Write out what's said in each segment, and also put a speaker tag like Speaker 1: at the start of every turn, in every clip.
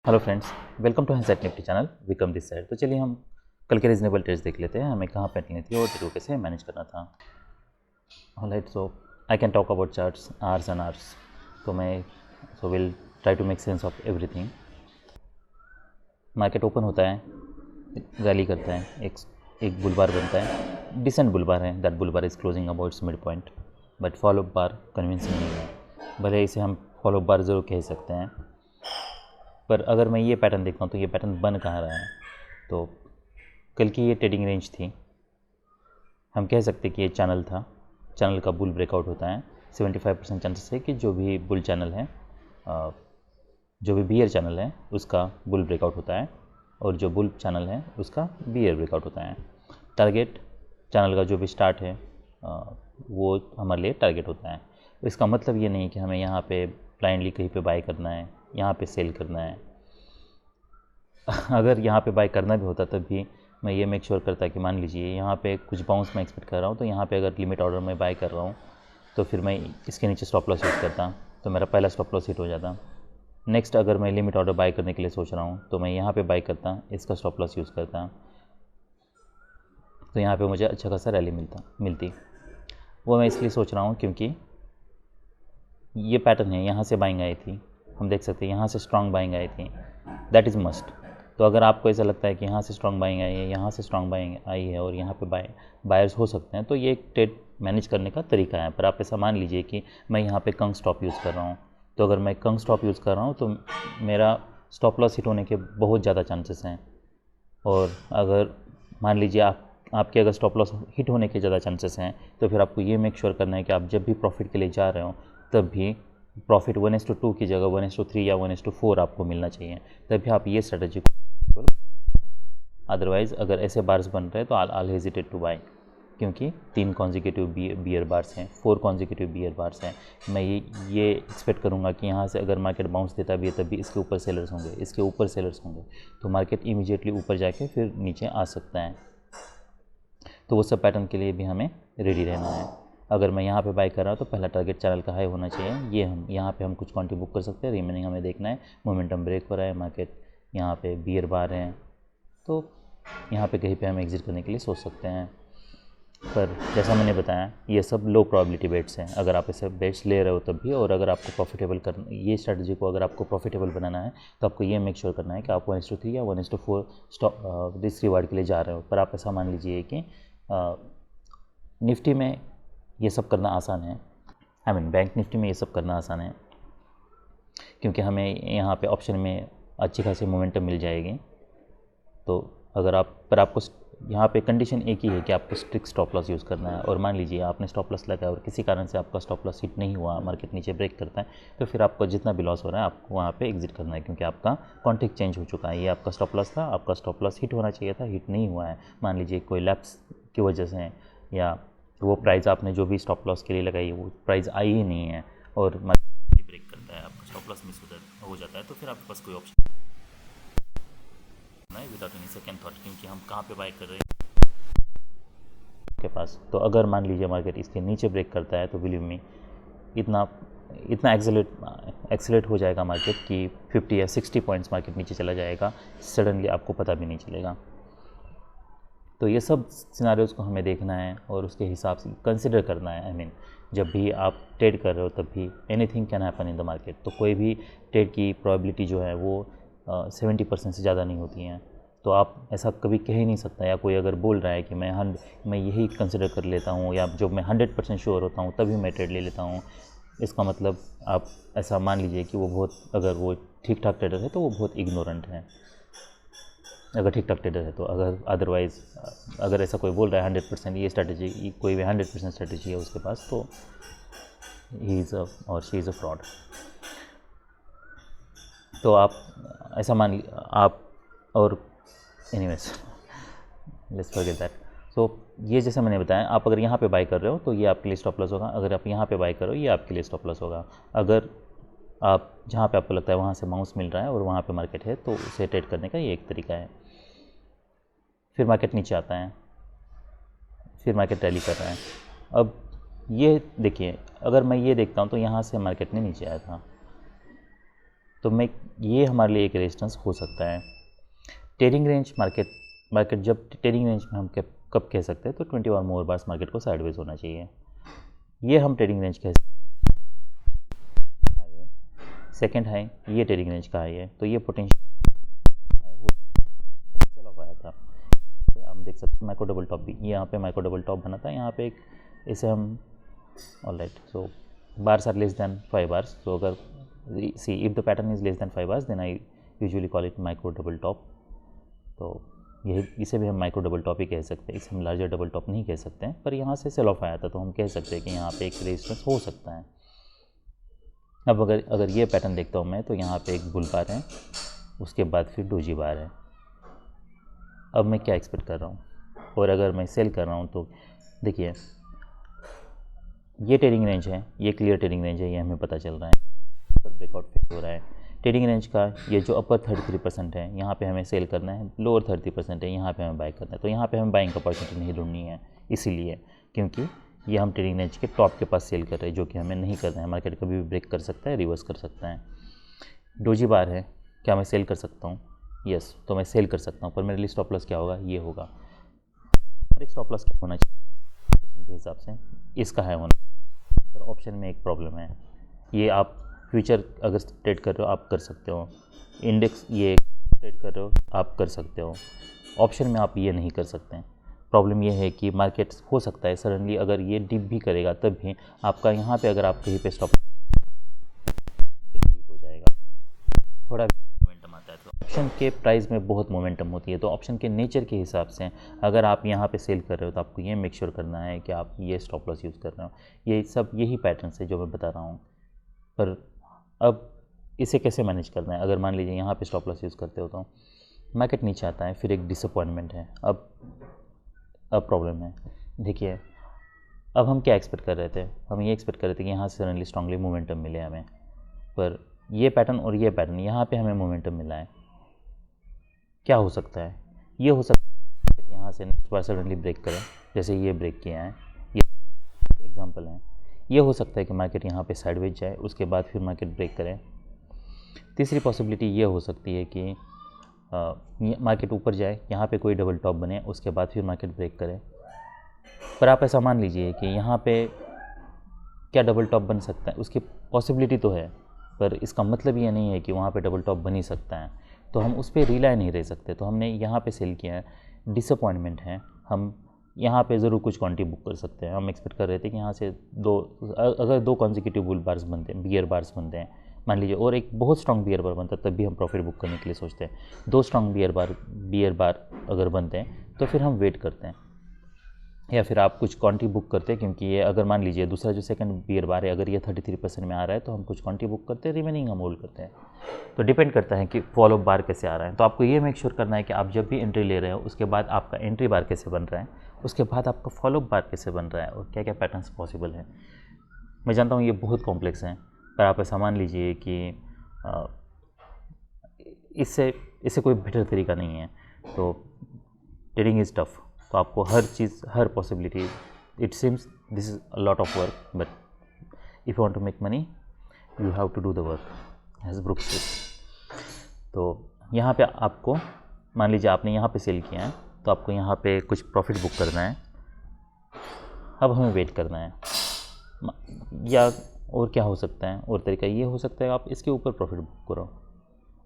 Speaker 1: Hello friends, welcome to handset nifty channel. Vikram this side. तो चलिए हम कल के रीजनेबल ट्रेड्स देख लेते हैं, हमें कहाँ पे लेनी थी और ट्रेड को कैसे मैनेज करना था। Alright, so I can talk about charts hours and hours. तो मैं will try to make sense of everything. Market open होता है, रैली करता है, एक बुल बार बनता है, डिसेंट बुल बार है। That bull bar is closing about mid point, but follow bar convincing नहीं है। भले इसे हम फॉलो बार ज़रूर कह सकते हैं, पर अगर मैं ये पैटर्न देखता हूँ तो ये पैटर्न बन कहाँ रहा है। तो कल की ये ट्रेडिंग रेंज थी, हम कह सकते कि ये चैनल था। चैनल का बुल ब्रेकआउट होता है। 75% चांसेस है कि जो भी बुल चैनल है, जो भी बियर चैनल है उसका बुल ब्रेकआउट होता है, और जो बुल चैनल है उसका बियर ब्रेकआउट होता है। टारगेट चैनल का जो भी स्टार्ट है वो हमारे लिए टारगेट होता है। तो इसका मतलब ये नहीं कि हमें यहाँ पे ब्लाइंडली कहीं पे बाय करना है, यहाँ पे सेल करना है। अगर यहाँ पे बाय करना भी होता तब भी मैं ये मेक श्योर करता कि मान लीजिए यहाँ पे कुछ बाउंस मैं एक्सपेक्ट कर रहा हूँ, तो यहाँ पे अगर लिमिट ऑर्डर में बाय कर रहा हूँ तो फिर मैं इसके नीचे स्टॉप लॉस यूज़ करता, तो मेरा पहला स्टॉप लॉस हिट हो जाता। नेक्स्ट, अगर मैं लिमिट ऑर्डर बाय करने के लिए सोच रहा हूँ तो मैं यहाँ पे बाय करता, इसका स्टॉप लॉस यूज़ करता, तो यहाँ पे मुझे अच्छा खासा रैली मिलती। वो मैं इसलिए सोच रहा हूँ क्योंकि ये पैटर्न है, यहाँ से बाइंग आई थी, हम देख सकते हैं यहाँ से स्ट्रॉन्ग बाइंग आई थी। That is must. तो अगर आपको ऐसा लगता है कि यहाँ से स्ट्रॉन्ग बाइंग आई है, यहाँ से स्ट्रॉन्ग बाइंग आई है और यहाँ पे बायर्स हो सकते हैं, तो ये एक ट्रेड मैनेज करने का तरीका है। पर आप ऐसा मान लीजिए कि मैं यहाँ पे कंग स्टॉप यूज़ कर रहा हूँ, तो अगर मैं कंग स्टॉप यूज़ कर रहा हूँ तो मेरा स्टॉप लॉस हिट होने के बहुत ज़्यादा चांसेस हैं। और अगर मान लीजिए आपके अगर स्टॉप लॉस हिट होने के ज़्यादा चांसेस हैं, तो फिर आपको ये मेक श्योर करना है कि आप जब भी प्रॉफिट के लिए जा रहे हो तब भी प्रॉफिट 1:2 की जगह 1:3 या 1:4 आपको मिलना चाहिए, तभी आप ये स्ट्रेटजी को। अदरवाइज़ अगर ऐसे बार्स बन रहे हैं तो आल हेजिटेट टू बाय, क्योंकि 3 कॉन्जिक्यूटिव बियर बार्स हैं, 4 कॉन्जिक्यूटिव बियर बार्स हैं। मैं ये एक्सपेक्ट करूंगा कि यहाँ से अगर मार्केट बाउंस देता भी है तब भी इसके ऊपर सेलर्स होंगे, इसके ऊपर सेलर्स होंगे, तो मार्केट इमीडिएटली ऊपर जाके फिर नीचे आ सकता है। तो वो सब पैटर्न के लिए भी हमें रेडी रहना है। अगर मैं यहाँ पे बाय कर रहा हूँ तो पहला टारगेट चैनल का हाई होना चाहिए, ये हम यहाँ पे हम कुछ क्वांटिटी बुक कर सकते हैं। रिमेनिंग हमें देखना है, मोमेंटम ब्रेक हो रहा है, मार्केट यहाँ पे बियर बार हैं, तो यहाँ पे कहीं पे हम एग्जिट करने के लिए सोच सकते हैं। पर जैसा मैंने बताया, ये सब लो प्रोबेबिलिटी बेट्स हैं। अगर आप ऐसे बेट्स ले रहे हो तब भी, और अगर आपको प्रॉफिटेबल करना, ये स्ट्रैटेजी को अगर आपको प्रॉफिटेबल बनाना है तो आपको ये मेक श्योर करना है कि आप 1:3 या 1:4 स्टॉप रिस्क रिवार्ड के लिए जा रहे हो। पर आप ऐसा मान लीजिए कि निफ्टी में ये सब करना आसान है, आई मीन बैंक निफ्टी में ये सब करना आसान है, क्योंकि हमें यहाँ पे ऑप्शन में अच्छी खासी मोमेंटम मिल जाएगी। तो अगर आपको यहाँ पे कंडीशन एक ही है कि आपको स्ट्रिक्ट स्टॉप लॉस यूज़ करना है। और मान लीजिए आपने स्टॉप लॉस लगाया और किसी कारण से आपका स्टॉप लॉस हिट नहीं हुआ, मार्केट नीचे ब्रेक करता है, तो फिर आपको जितना भी लॉस हो रहा है आपको वहाँ पे एग्जिट करना है, क्योंकि आपका कॉन्ट्रैक्ट चेंज हो चुका है। ये आपका स्टॉप लॉस था, आपका स्टॉप लॉस हिट होना चाहिए था, हिट नहीं हुआ है। मान लीजिए कोई लैप्स की वजह से, या वो प्राइस आपने जो भी स्टॉप लॉस के लिए लगाई है वो प्राइस आई ही नहीं है और मार्केट ब्रेक करता है, आपका स्टॉप लॉस मिस हो जाता है, तो फिर आपके पास कोई ऑप्शन नहीं विदाउट एनी सेकेंड थॉट, क्योंकि हम कहाँ पे बाय कर रहे हैं के पास। तो अगर मान लीजिए मार्केट इसके नीचे ब्रेक करता है तो बिलीव मी इतना इतना एक्सेलेट हो जाएगा मार्केट कि 50 या 60 पॉइंट्स मार्केट नीचे चला जाएगा, सडनली आपको पता भी नहीं चलेगा। तो ये सब सिनारियोज़ को हमें देखना है और उसके हिसाब से कंसिडर करना है। आई मीन जब भी आप ट्रेड कर रहे हो तब भी anything can happen in the market, तो कोई भी ट्रेड की प्रोबेबिलिटी जो है वो 70% से ज़्यादा नहीं होती हैं। तो आप ऐसा कभी कह ही नहीं सकता, या कोई अगर बोल रहा है कि मैं यही कंसिडर कर लेता हूँ, या जब मैं 100% श्योर होता हूँ तभी मैं ट्रेड ले लेता हूँ, इसका मतलब आप ऐसा मान लीजिए कि अगर वो ठीक ठाक ट्रेडर है तो वो बहुत इग्नोरेंट है। अगर ठीक ठाक ट्रेडर है तो, अदरवाइज़ अगर ऐसा कोई बोल रहा है 100% ये स्ट्रैटेजी, कोई भी 100% स्ट्रैटेजी है उसके पास, तो ही इज़ और शी इज़ अ फ्रॉड। तो आप ऐसा आप, और एनीवेज लेट्स फॉरगेट दैट। सो ये जैसे मैंने बताया, आप अगर यहाँ पे बाय कर रहे हो तो ये आपके लिए स्टॉप लॉस होगा, अगर आप यहाँ पे बाय करो ये आपके लिए स्टॉप लॉस होगा। अगर आप जहाँ पे आपको लगता है वहाँ से बाउंस मिल रहा है और वहाँ पे मार्केट है तो उसे ट्रेड करने का ये एक तरीका है। फिर मार्केट नीचे आता है, फिर मार्केट रैली कर रहा है। अब ये देखिए, अगर मैं ये देखता हूँ तो यहाँ से मार्केट ने नीचे आया था, तो मैं ये हमारे लिए एक रेजिस्टेंस हो सकता है। ट्रेडिंग रेंज मार्केट जब ट्रेडिंग रेंज में हम कब कह सकते हैं, तो 20 और मोर बार्स मार्केट को साइडवेज होना चाहिए, ये हम ट्रेडिंग रेंज कह सकते हैं। सेकेंड हाई ये ट्रेडिंग रेंज का हाई है, तो ये पोटेंशियल सेल ऑफ आया था। हम देख सकते हैं माइक्रो डबल टॉप भी, यहाँ पे माइक्रो डबल टॉप बना था, यहाँ पे एक इसे हम alright, so bars are less than 5 bars, तो अगर see if the pattern is less than 5 bars then I usually call it micro double top. तो यही इसे भी हम माइक्रो डबल टॉप ही कह सकते हैं, इसे हम लार्जर डबल टॉप नहीं कह सकते हैं, पर यहाँ से सेल ऑफ आया था तो हम कह सकते हैं कि यहाँ पे एक रेजिस्टेंस हो सकता है। अब अगर ये पैटर्न देखता हूँ मैं, तो यहाँ पे एक बुल बार है, उसके बाद फिर डोजी बार है। अब मैं क्या एक्सपेक्ट कर रहा हूँ, और अगर मैं सेल कर रहा हूँ तो देखिए ये ट्रेडिंग रेंज है, ये क्लियर ट्रेडिंग रेंज है, ये हमें पता चल रहा है, पर ब्रेकआउट फेल हो रहा है। ट्रेडिंग रेंज का ये जो अपर 33% है, यहाँ पे हमें सेल करना है, लोअर 30% है, यहाँ पे हमें बाय करना है, तो यहाँ पे हमें बाइंग अपॉर्चुनिटी नहीं ढूंढनी है, इसीलिए क्योंकि ये हम ट्रेडिंग रेंज के टॉप के पास सेल कर रहे हैं, जो कि हमें नहीं करना है। मार्केट कभी भी ब्रेक कर सकता है, रिवर्स कर सकता है। डोजी बार है, क्या मैं सेल कर सकता हूँ? यस, तो मैं सेल कर सकता हूँ, पर मेरे लिए स्टॉप लॉस क्या होगा? ये होगा। एक स्टॉप लॉस क्या होना चाहिए के हिसाब से? इसका है होना, पर ऑप्शन में एक प्रॉब्लम है, ये आप फ्यूचर अगर ट्रेड कर रहे हो आप कर सकते हो, इंडेक्स ये ट्रेड कर रहे हो आप कर सकते हो, ऑप्शन में आप ये नहीं कर सकते हैं। प्रॉब्लम ये है कि मार्केट हो सकता है सडनली अगर ये डिप भी करेगा तब भी आपका यहाँ पे अगर आप कहीं पे स्टॉप हो जाएगा, थोड़ा मोमेंटम आता है। तो ऑप्शन के प्राइस में बहुत मोमेंटम होती है, तो ऑप्शन के नेचर के हिसाब से अगर आप यहाँ पे सेल कर रहे हो तो आपको ये मेक श्योर करना है कि आप ये स्टॉप लॉस यूज़ कर रहे हो। ये सब यही पैटर्न्स है जो मैं बता रहा हूँ। पर अब इसे कैसे मैनेज करना है? अगर मान लीजिए यहाँ पे स्टॉप लॉस यूज़ करते हो तो मार्केट नीचे आता है, फिर एक डिसअपॉइंटमेंट है। अब प्रॉब्लम है, देखिए अब हम क्या एक्सपेक्ट कर रहे थे? हम ये एक्सपेक्ट कर रहे थे कि यहाँ से सडनली स्ट्रांगली मोमेंटम मिले हमें, पर ये पैटर्न और ये पैटर्न यहाँ पे हमें मोमेंटम मिला है। क्या हो सकता है? ये हो सकता है यहाँ से नेक्स्ट बार सडनली ब्रेक करें, जैसे ये ब्रेक किया है, ये एग्जांपल है। ये हो सकता है कि मार्केट यहाँ पे साइडवेज जाए, उसके बाद फिर मार्केट ब्रेक करें। तीसरी पॉसिबिलिटी ये हो सकती है कि मार्केट ऊपर जाए, यहाँ पे कोई डबल टॉप बने, उसके बाद फिर मार्केट ब्रेक करे। पर आप ऐसा मान लीजिए कि यहाँ पे क्या डबल टॉप बन सकता है? उसकी पॉसिबिलिटी तो है, पर इसका मतलब ये नहीं है कि वहाँ पे डबल टॉप बन ही सकता है, तो हम उस पर रिलाई नहीं रह सकते। तो हमने यहाँ पे सेल किया है, डिसअपॉइंटमेंट है, हम यहाँ पे ज़रूर कुछ क्वांटिटी बुक कर सकते हैं। हम एक्सपेक्ट कर रहे थे कि यहाँ से अगर दो कॉन्जिक्यूटिव बुल बार्स बनते हैं, बियर बार्स बनते हैं मान लीजिए, और एक बहुत स्ट्रॉन्ग बियर बार बनता है, तब भी हम प्रॉफिट बुक करने के लिए सोचते हैं। दो स्ट्रॉन्ग बियर बार अगर बनते हैं तो फिर हम वेट करते हैं, या फिर आप कुछ क्वांटिटी बुक करते हैं, क्योंकि ये अगर मान लीजिए दूसरा जो सेकंड बियर बार है अगर ये 33% में आ रहा है तो हम कुछ क्वांटिटी बुक करते हैं, रिमेनिंग हम होल्ड करते हैं। तो डिपेंड करता है कि फॉलो बार कैसे आ रहा है। तो आपको ये मेक श्योर करना है कि आप जब भी एंट्री ले रहे हो उसके बाद आपका एंट्री बार कैसे बन रहा है, उसके बाद आपका फॉलो बार कैसे बन रहा है, और क्या क्या पैटर्न्स पॉसिबल है। मैं जानता हूँ ये बहुत कॉम्प्लेक्स है, पर आप ऐसा मान लीजिए कि इससे कोई बेटर तरीका नहीं है। तो ट्रेडिंग इज़ टफ, तो आपको हर चीज़, हर possibility, it seems this is a lot of work, but if you want to make money you have to do the work as Brooks said. तो यहाँ पे आपको मान लीजिए आपने यहाँ पे सेल किया है, तो आपको यहाँ पे कुछ प्रॉफिट बुक करना है। अब हमें वेट करना है, या और क्या हो सकता है, और तरीका ये हो सकता है आप इसके ऊपर प्रॉफिट बुक करो,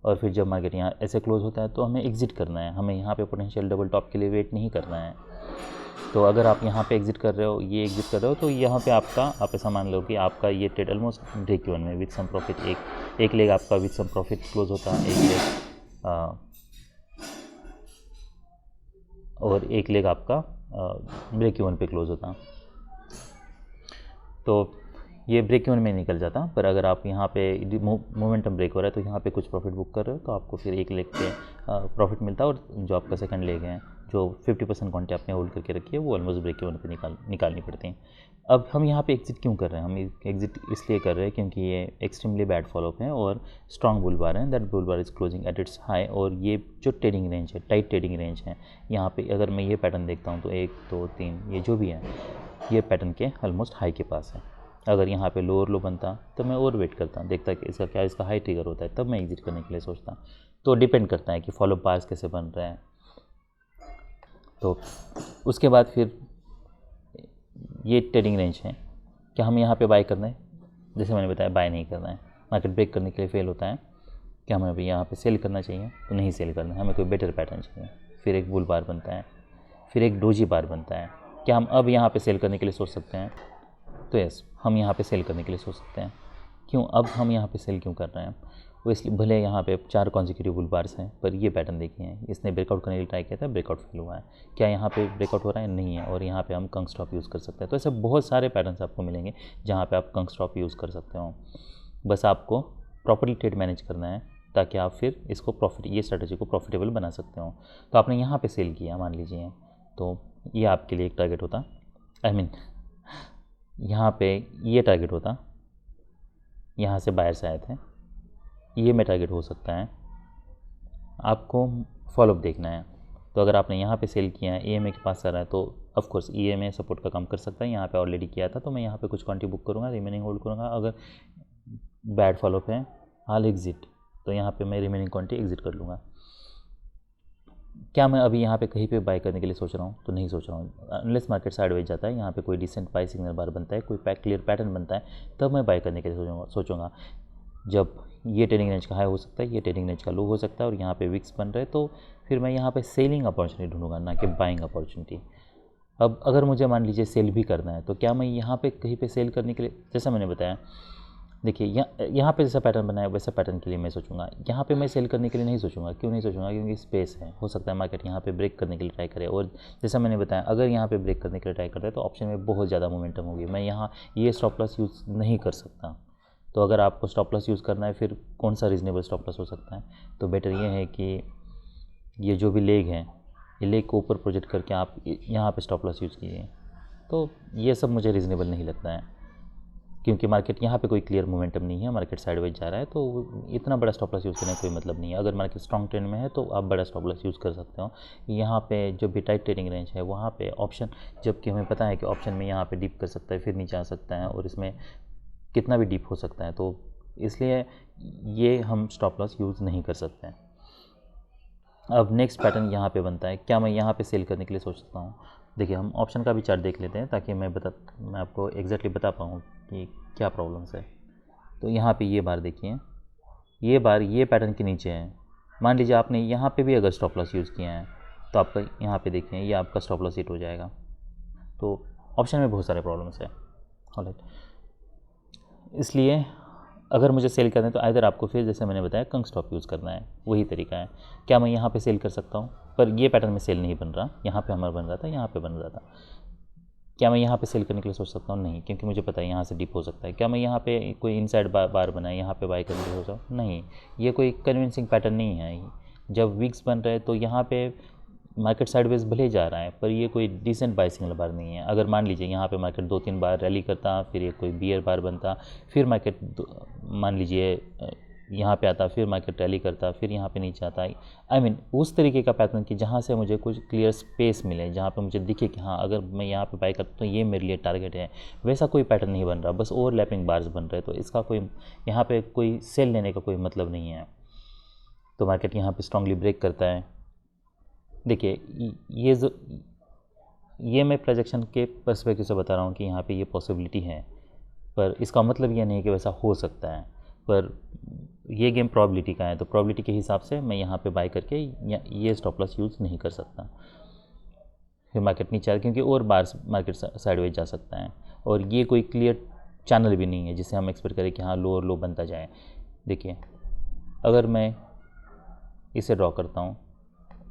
Speaker 1: और फिर जब मार्केट यहाँ ऐसे क्लोज होता है तो हमें एग्जिट करना है। हमें यहाँ पे पोटेंशियल डबल टॉप के लिए वेट नहीं करना है। तो अगर आप यहाँ पे एग्जिट कर रहे हो, ये एग्जिट कर रहे हो, तो यहाँ पे आप ऐसा मान लो कि आपका ये ट्रेड ऑलमोस्ट ब्रेक इवन में विथ सम प्रॉफिट, एक लेग आपका विथ सम प्रॉफिट क्लोज होता है, और एक लेग आपका ब्रेक इवन पे क्लोज होता। तो ये ब्रेक इवन में निकल जाता। पर अगर आप यहाँ पे मोमेंटम ब्रेक हो रहा है तो यहाँ पे कुछ प्रॉफिट बुक कर रहे हो, तो आपको फिर एक लेग पे प्रॉफिट मिलता है, और जो आपका सेकंड लेग है, जो 50% क्वांटिटी आपने होल्ड करके रखी है, वो ऑलमोस्ट ब्रेक इवन पे निकालनी पड़ती है। अब हम यहाँ पे एग्जिट क्यों कर रहे हैं? हम एग्जिट इसलिए कर रहे हैं क्योंकि ये एक्सट्रीमली बैड फॉलोअप है और स्ट्रॉन्ग बुल बार है। That bull bar is closing at its high, और ये जो ट्रेडिंग रेंज है, टाइट ट्रेडिंग रेंज है, यहाँ पे अगर मैं ये पैटर्न देखता हूँ तो 1 2 3 ये जो भी है, ये पैटर्न के ऑलमोस्ट हाई के पास है। अगर यहाँ पे लोअर लो बनता तो मैं और वेट करता, देखता कि इसका क्या इसका हाई ट्रिगर होता है, तब मैं एग्जिट करने के लिए सोचता। तो डिपेंड करता है कि फॉलो बार्स कैसे बन रहे हैं। तो उसके बाद फिर ये ट्रेडिंग रेंज है, क्या हम यहाँ पे बाय करना है? जैसे मैंने बताया बाय नहीं करना है, मार्केट ब्रेक करने के लिए फेल होता है। क्या हमें अभी यहाँ पे सेल करना चाहिए? तो नहीं सेल करना है, हमें कोई बेटर पैटर्न चाहिए। फिर एक बुल बार बनता है, फिर एक डोजी बार बनता है। क्या हम अब यहाँ पे सेल करने के लिए सोच सकते हैं? तो यस, हम यहाँ पे सेल करने के लिए सोच सकते हैं। क्यों अब हम यहाँ पे सेल क्यों कर रहे हैं? वो इसलिए, भले यहाँ पे 4 कॉन्जिक्यूटिव बुल बार्स हैं, पर ये पैटर्न देखिए हैं, इसने ब्रेकआउट करने के लिए ट्राई किया था, ब्रेकआउट फेल हुआ है। क्या यहाँ पे ब्रेकआउट हो रहा है? नहीं है, और यहाँ पे हम कंग स्टॉप यूज़ कर सकते हैं। तो ऐसे बहुत सारे पैटर्न्स आपको मिलेंगे जहाँ पे आप कंग स्टॉप यूज़ कर सकते हो। बस आपको प्रॉपर्ली ट्रेड मैनेज करना है, ताकि आप फिर इसको ये स्ट्रेटजी को प्रॉफिटेबल बना सकते हो। तो आपने यहाँ पे सेल किया मान लीजिए, तो ये आपके लिए एक टारगेट होता, यहाँ पे ये टारगेट होता, यहाँ से बायर्स आए थे, ये में टारगेट हो सकता है। आपको फॉलोअप देखना है। तो अगर आपने यहाँ पे सेल किया है, EMA के पास आ रहा है, तो ऑफ कोर्स EMA सपोर्ट का काम कर सकता है। यहाँ पे ऑलरेडी किया था, तो मैं यहाँ पे कुछ क्वांटिटी बुक करूँगा, रिमेनिंग होल्ड करूँगा। अगर बैड फॉलोअप है, हाल एग्जिट, तो यहाँ पे मैं रिमेनिंग क्वांटिटी एग्जिट कर लूँगा। क्या मैं अभी यहाँ पे कहीं पे बाय करने के लिए सोच रहा हूँ? तो नहीं सोच रहा हूँ। अनलेस मार्केट साइडवेज जाता है, यहाँ पे कोई डिसेंट बाय सिग्नल बार बनता है, कोई क्लियर पैटर्न बनता है, तब मैं बाय करने के लिए सोचूंगा। जब ये ट्रेडिंग रेंज का हाई हो सकता है, ये ट्रेडिंग रेंज का लो हो सकता है, और यहाँ पे विक्स बन रहे, तो फिर मैं यहाँ पे सेलिंग अपॉर्चुनिटी ढूंढूंगा, ना कि बाइंग अपॉर्चुनिटी। अब अगर मुझे मान लीजिए सेल भी करना है, तो क्या मैं यहाँ पे कहीं पे सेल करने के लिए, जैसा मैंने बताया, देखिए यहाँ पे जैसा पैटर्न बनाया वैसा पैटर्न के लिए मैं सोचूंगा। यहाँ पे मैं सेल करने के लिए नहीं सोचूंगा। क्यों नहीं सोचूंगा? क्योंकि स्पेस है, हो सकता है मार्केट यहाँ पे ब्रेक करने के लिए ट्राई करे, और जैसा मैंने बताया, अगर यहाँ पे ब्रेक करने के लिए ट्राई करता है तो ऑप्शन में बहुत ज़्यादा मोमेंटम होगी। मैं यहाँ ये स्टॉप लॉस यूज़ नहीं कर सकता। तो अगर आपको स्टॉप लॉस यूज़ करना है, फिर कौन सा रीजनेबल स्टॉप लॉस हो सकता है? तो बेटर ये है कि ये जो भी लेग है, ये लेग को ऊपर प्रोजेक्ट करके आप यहाँ पे स्टॉप लॉस यूज़ कीजिए। तो ये सब मुझे रीज़नेबल नहीं लगता है, क्योंकि मार्केट यहाँ पे कोई क्लियर मोमेंटम नहीं है, मार्केट साइडवेज जा रहा है, तो इतना बड़ा स्टॉप लॉस यूज़ करने का कोई मतलब नहीं है। अगर मार्केट स्ट्रॉन्ग ट्रेंड में है तो आप बड़ा स्टॉप लॉस यूज़ कर सकते हो। यहाँ पे जो भी टाइट ट्रेडिंग रेंज है, वहाँ पे ऑप्शन, जबकि हमें पता है कि ऑप्शन में यहाँ पे डीप कर सकता है, फिर नीचे आ सकता है, और इसमें कितना भी डीप हो सकता है, तो इसलिए ये हम स्टॉप लॉस यूज़ नहीं कर सकते हैं। अब नेक्स्ट पैटर्न यहाँ पे बनता है, क्या मैं यहाँ पे सेल करने के लिए सोच सकता हूँ? देखिए, हम ऑप्शन का भी चार्ट देख लेते हैं, ताकि मैं आपको एग्जैक्टली बता पाऊँ कि क्या प्रॉब्लम्स है। तो यहाँ पे ये बार देखिए, ये बार ये पैटर्न के नीचे है। मान लीजिए आपने यहाँ पे भी अगर स्टॉप लॉस यूज़ किया है, तो आपका यहाँ पे देखिए, ये आपका स्टॉप लॉस हिट हो जाएगा। तो ऑप्शन में बहुत सारे प्रॉब्लम्स है। ऑलराइट, इसलिए अगर मुझे सेल करना है, तो आइदर आपको फिर जैसे मैंने बताया कंग स्टॉप यूज़ करना है, वही तरीका है। क्या मैं यहाँ पे सेल कर सकता हूँ? पर ये पैटर्न में सेल नहीं बन रहा, यहाँ पे हमारा बन रहा था, यहाँ पे बन रहा था। क्या मैं यहाँ पे सेल करने के लिए सोच सकता हूँ? नहीं, क्योंकि मुझे पता है यहाँ से डिप हो सकता है। क्या मैं यहाँ पे कोई इनसाइड बार बनाए, यहाँ पे बाय करने के लिए सोच सकता हूँ? नहीं, ये कोई कन्विंसिंग पैटर्न नहीं है। जब वीक्स बन रहे हैं, तो यहाँ पे मार्केट साइडवेज भले जा रहा है, पर ये कोई डिसेंट बाय सिग्नल बार नहीं है। अगर मान लीजिए यहाँ पे मार्केट 2-3 बार रैली करता, फिर ये कोई बियर बार बनता, फिर मार्केट मान लीजिए यहाँ पे आता, फिर मार्केट रैली करता, फिर यहाँ पे नीचे आता, आई मीन उस तरीके का पैटर्न कि जहाँ से मुझे कुछ क्लियर स्पेस मिले, जहाँ पे मुझे दिखे कि हाँ, अगर मैं यहाँ पे बाय करता हूँ तो ये मेरे लिए टारगेट है, वैसा कोई पैटर्न नहीं बन रहा, बस ओवरलैपिंग बार्स बन रहे। तो इसका कोई यहाँ पे कोई सेल लेने का कोई मतलब नहीं है। तो मार्केट यहाँ पे स्ट्रांगली ब्रेक करता है। देखिए, ये मैं प्रोजेक्शन के पर्सपेक्टिव से बता रहा हूँ कि यहाँ पे ये पॉसिबिलिटी है, पर इसका मतलब ये नहीं कि वैसा हो सकता है। पर ये गेम प्रोबेबिलिटी का है, तो प्रोबेबिलिटी के हिसाब से मैं यहाँ पे बाय करके ये स्टॉप लॉस यूज़ नहीं कर सकता। फिर मार्केट नीचे आ, क्योंकि और बार मार्केट साइडवेज जा सकता है, और ये कोई क्लियर चैनल भी नहीं है जिससे हम एक्सपेक्ट करें कि हाँ लो और लो बनता जाए। देखिए, अगर मैं इसे ड्रॉ करता हूँ,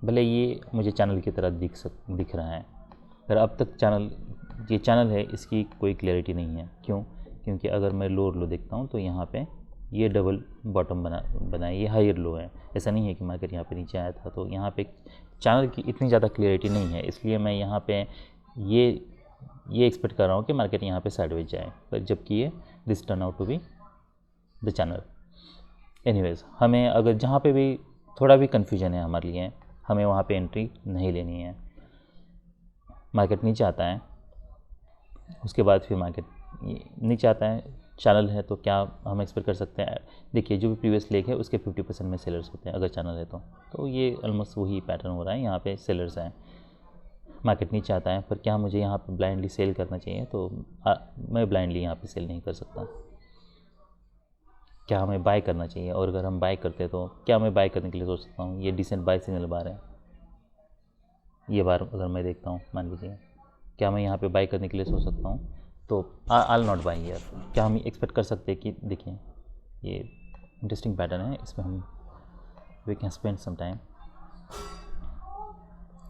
Speaker 1: भले ये मुझे चैनल की तरह दिख रहा है, पर अब तक ये चैनल है, इसकी कोई क्लैरिटी नहीं है। क्यों? क्योंकि अगर मैं लोअर लो देखता हूँ, तो यहाँ पे ये डबल बॉटम बना है, ये हायर लो है। ऐसा नहीं है कि मार्केट यहाँ पे नीचे आया था, तो यहाँ पे चैनल की इतनी ज़्यादा क्लैरिटी नहीं है, इसलिए मैं यहाँ पे ये एक्सपेक्ट कर रहा हूँ कि मार्केट यहाँ पे साइडवेज जाए, पर जबकि ये this turn out to be the channel. Anyways, हमें अगर जहाँ पे भी थोड़ा भी कन्फ्यूजन है हमारे लिए, हमें वहाँ पे एंट्री नहीं लेनी है। मार्केट नीचे आता है, उसके बाद फिर मार्केट नीचे आता है चैनल है तो क्या हम एक्सपेक्ट कर सकते हैं? देखिए जो भी प्रीवियस लेग है उसके 50% में सेलर्स होते हैं अगर चैनल है तो ये ऑलमोस्ट वही पैटर्न हो रहा है, यहाँ पे सेलर्स हैं। मार्केट नीचे आता है पर क्या मुझे यहाँ पे ब्लाइंडली सेल करना चाहिए? तो मैं ब्लाइंडली यहाँ पे सेल नहीं कर सकता। क्या हमें बाय करना चाहिए? और अगर हम बाय करते हैं तो क्या मैं बाय करने के लिए सोच सकता हूँ? ये डिसेंट बाय सिग्नल बार है, ये बार अगर मैं देखता हूँ मान लीजिए, क्या मैं यहाँ पे बाय करने के लिए सोच सकता हूँ? तो आई नॉट बाई हियर। क्या हम एक्सपेक्ट कर सकते हैं कि देखिए ये इंटरेस्टिंग पैटर्न है, इसमें हम we can spend some time.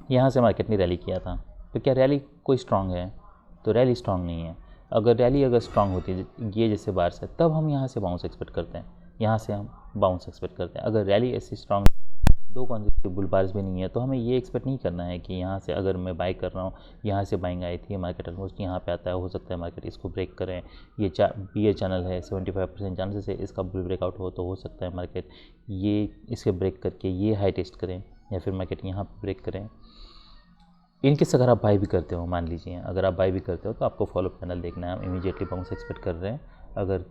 Speaker 1: यहाँ से मार्केट ने रैली किया था, तो क्या रैली कोई स्ट्रांग है? तो रैली स्ट्रांग नहीं है। अगर रैली अगर स्ट्रांग होती है ये जैसे बार से, तब हम यहाँ से बाउंस एक्सपेक्ट करते हैं, यहाँ से हम बाउंस एक्सपेक्ट करते हैं। अगर रैली ऐसी स्ट्रांग 2 कॉन्सेक्यूटिव बुल बार्स भी नहीं है तो हमें ये एक्सपेक्ट नहीं करना है कि यहाँ से अगर मैं बाई कर रहा हूँ, यहाँ से बाइंग आई थी, मार्केट ऑलमोस्ट यहाँ पे आता है, हो सकता है मार्केट इसको ब्रेक करें। ये बियर चैनल है, 75% चांसेस है इसका बुल ब्रेकआउट हो सकता है मार्केट ये इसे ब्रेक करके ये हाई टेस्ट करें या फिर मार्केट यहाँ पर ब्रेक करें। इनकेस अगर आप बाई भी करते हो, मान लीजिए अगर आप बाई भी करते हो तो आपको फॉलोअप कैंडल देखना है, हम इमीडिएटली बाउंस एक्सपेक्ट कर रहे हैं। अगर